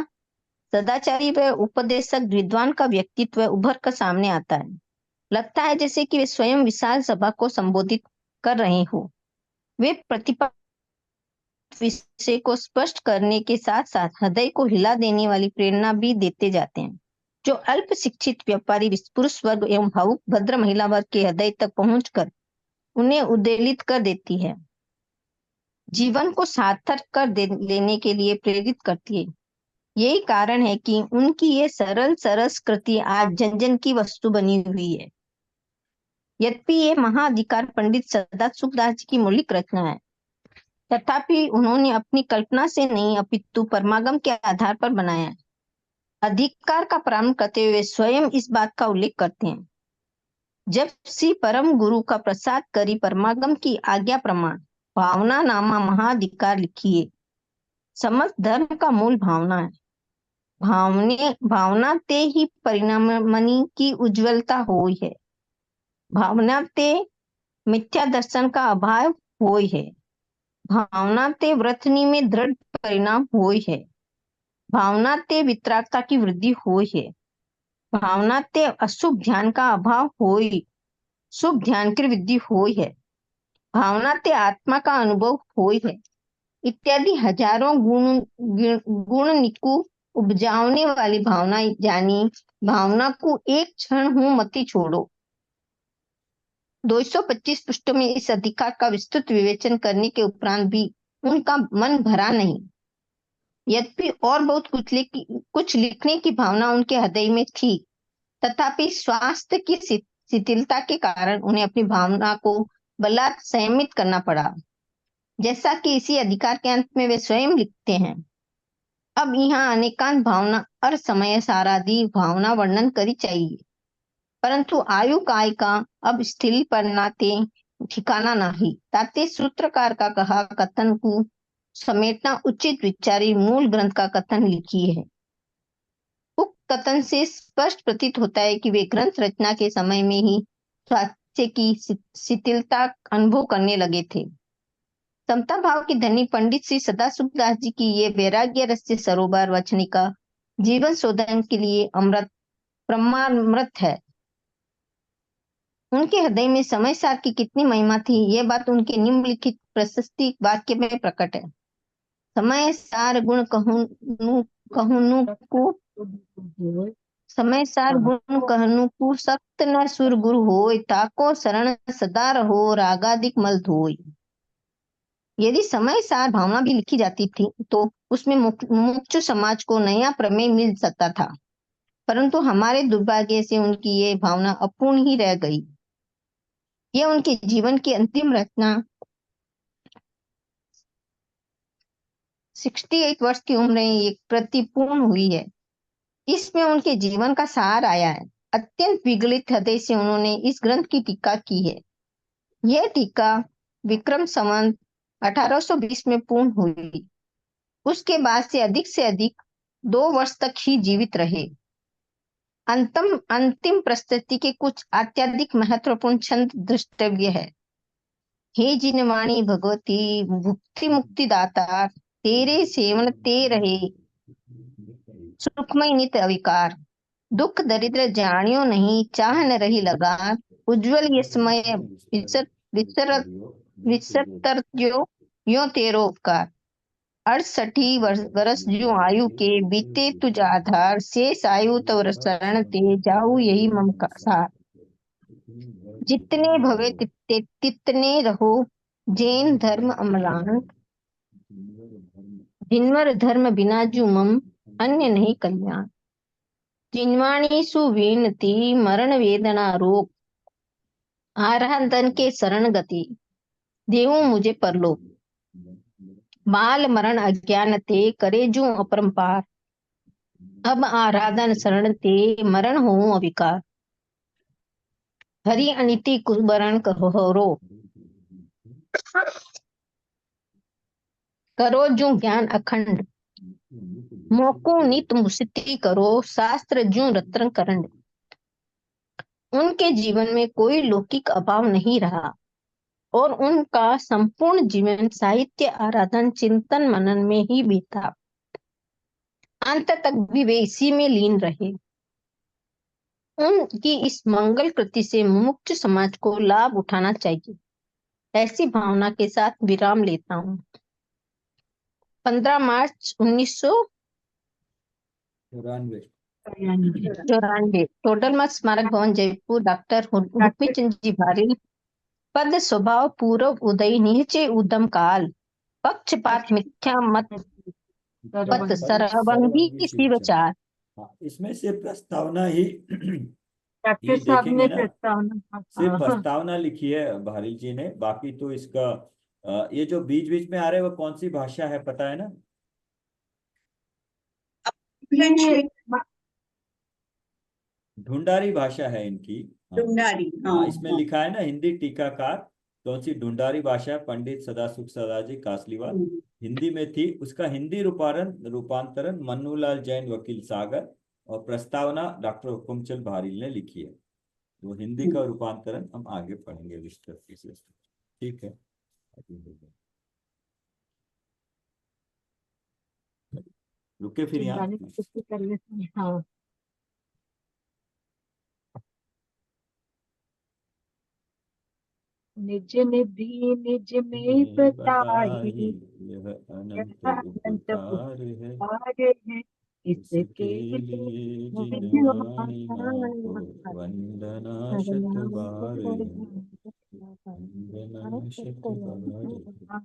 सदाचारी व उपदेशक विद्वान का व्यक्तित्व उभर कर सामने आता है। लगता है जैसे कि वे स्वयं विशाल सभा को संबोधित कर रहे हो। वे प्रतिभा विषय को स्पष्ट करने के साथ साथ हृदय को हिला देने वाली प्रेरणा भी देते जाते हैं, जो अल्प शिक्षित व्यापारी पुरुष वर्ग एवं भावुक भद्र महिला वर्ग के हृदय तक पहुंचकर उन्हें उद्वेलित कर देती है, जीवन को सार्थक कर लेने के लिए प्रेरित करती है। यही कारण है कि उनकी ये सरल सरस कृति आज जन जन की वस्तु बनी हुई है। यद्यपि ये महाअधिकार पंडित सदाशिवदास जी की मौलिक रचना है, तथापि उन्होंने अपनी कल्पना से नहीं अपितु परमागम के आधार पर बनाया है। अधिकार का प्रारंभ करते हुए स्वयं इस बात का उल्लेख करते हैं, जब श्री परम गुरु का प्रसाद करी परमागम की आज्ञा प्रमाण भावना नामा महाअधिकार लिखिए। समस्त धर्म का मूल भावना है। भावना ते ही परिणामनि की उज्ज्वलता होई है। भावना ते मिथ्या दर्शन का अभाव होई है। भावना ते व्रतनी में दृढ़ परिणाम होई है। भावना ते वितरागता की वृद्धि होई है। भावना ते अशुभ ध्यान का अभाव होई, शुभ ध्यान की वृद्धि होई है। भावना ते आत्मा का अनुभव होई है, इत्यादि हजारों गुण निकु उपजाने वाली भावना जानी। भावना को एक क्षण हूं मती छोड़ो। 225 पृष्ठों में इस अधिकार का विस्तृत विवेचन करने के उपरांत भी उनका मन भरा नहीं। यद्यपि और बहुत कुछ लिखने की भावना उनके हृदय में थी, तथापि स्वास्थ्य की शिथिलता के कारण उन्हें अपनी भावना को बलात् संयमित करना पड़ा। जैसा कि इसी अधिकार के अंत में वे स्वयं लिखते हैं, अब यहाँ अनेकांत भावना और समय सारादि भावना वर्णन करी चाहिए, परंतु आयु काय का अब स्थिर पर नाते ठिकाना नहीं। ताते सूत्रकार का कहा कथन को समेटना उचित विचारी मूल ग्रंथ का कथन लिखी है। उक्त कथन से स्पष्ट प्रतीत होता है कि वे ग्रंथ रचना के समय में ही स्वास्थ्य की शिथिलता अनुभव करने लगे थे। समता भाव की धनी पंडित श्री सदाशिवदास जी की ये वैराग्य रस्य सरोवर वचनिका जीवन शोधन के लिए अमृत परमामृत है। उनके हृदय में समय सार की कितनी महिमा थी, ये बात उनके निम्नलिखित प्रशस्ति वाक्य में प्रकट है। समय सार गुण कहनु समय सार गुण कहनु को सक्त न सुर गुरु होय, ताको शरण सदा रहो रागादिक मल धोय। यदि समय सार भावना भी लिखी जाती थी तो उसमें मुमुक्षु समाज को नया प्रमेय मिल सकता था, परंतु हमारे दुर्भाग्य से उनकी ये भावना अपूर्ण ही रह गई। यह उनके जीवन की अंतिम रचना 68 वर्ष की उम्र में एक प्रतिपूर्ण हुई है। इसमें उनके जीवन का सार आया है। अत्यंत विगलित हृदय से उन्होंने इस ग्रंथ की टीका की है। यह टीका विक्रम संवत 1820 में पूर्ण हुई। उसके बाद से अधिक 2 वर्ष तक ही जीवित रहे। अंतिम प्रस्तुति के कुछ अत्यधिक महत्वपूर्ण छंद द्रष्टव्य है। हे जिनवाणी भगवती भुक्ति मुक्ति दाता, तेरे सेवन ते रहे सुखमय नित अविकार। दुख दरिद्र जानियो नहीं, चाह न रही लगार। उज्जवल ये समय विसरतर यो तेरो उपकार। 68 वर्ष जो आयु के बीते तुझ आधार, शेष आयु तव शरण ते जाऊ यही मम का सार। जितने भवे तितने रहो, जैन धर्म अमलान। जिनवर धर्म बिना जू मम, अन्य नहीं कल्याण। जिनवाणी सुविनती मरण वेदना रोग, आराधन के शरण गति, देवो मुझे परलोक। बाल मरण अज्ञान ते, करे जू अपरंपार। अब आराधन शरण ते, मरण हो अविकार। हरि अनिति कुबरण कहो, करो जू ज्ञान अखंड। मोको नित मुसिति करो, शास्त्र जू रत्न करंड। उनके जीवन में कोई लौकिक अभाव नहीं रहा और उनका संपूर्ण जीवन साहित्य, आराधन, चिंतन, मनन में ही बीता। अंत तक भी वे इसी में लीन रहे। उनकी इस मंगल कृति से मुमुक्षु समाज को लाभ उठाना चाहिए, ऐसी भावना के साथ विराम लेता हूँ। 15 मार्च 1994, टोडर मठ स्मारक भवन, जयपुर। डॉक्टर हुक्मीचंद जी भारिल। पद स्वभाव पूर्व उदय, निहचे उदम काल। पक्षपात मिथ्या मत, पत सरवंगी शिवचार। इसमें सिर्फ प्रस्तावना ही डॉक्टर ये साहब देखेंगे ने ना, प्रस्तावना सिर्फ प्रस्तावना लिखी है भारिल जी ने। बाकी तो इसका ये जो बीच बीच में आ रहे हैं वो कौन सी भाषा है पता है ना? ढूंढारी भाषा है इनकी। हाँ, ढूंढारी, हाँ इसमें हाँ। लिखा है ना हिंदी टीकाकार कौन सी ढूंढारी भाषा है, पंडित सदासुख सदाजी कासलीवाल हिंदी में थी। उसका हिंदी रूपांतरण मन्नूलाल जैन वकील सागर और प्रस्तावना डॉक्टर हुकुमचंद भारिल ने लिखी है। वो हिंदी का रूपांतरण हम आगे पढ़ेंगे विस्तृत से। ठीक है, रुके फिर यहाँ। कर लेते हैं। हाँ, निज निधि निज में बताई, यह अनंत अनंत उपकार है, उपकार है। इसके इसके लिए विद्वान जिनवाणी माँ को वंदना शत बार है, वंदना शत बार है।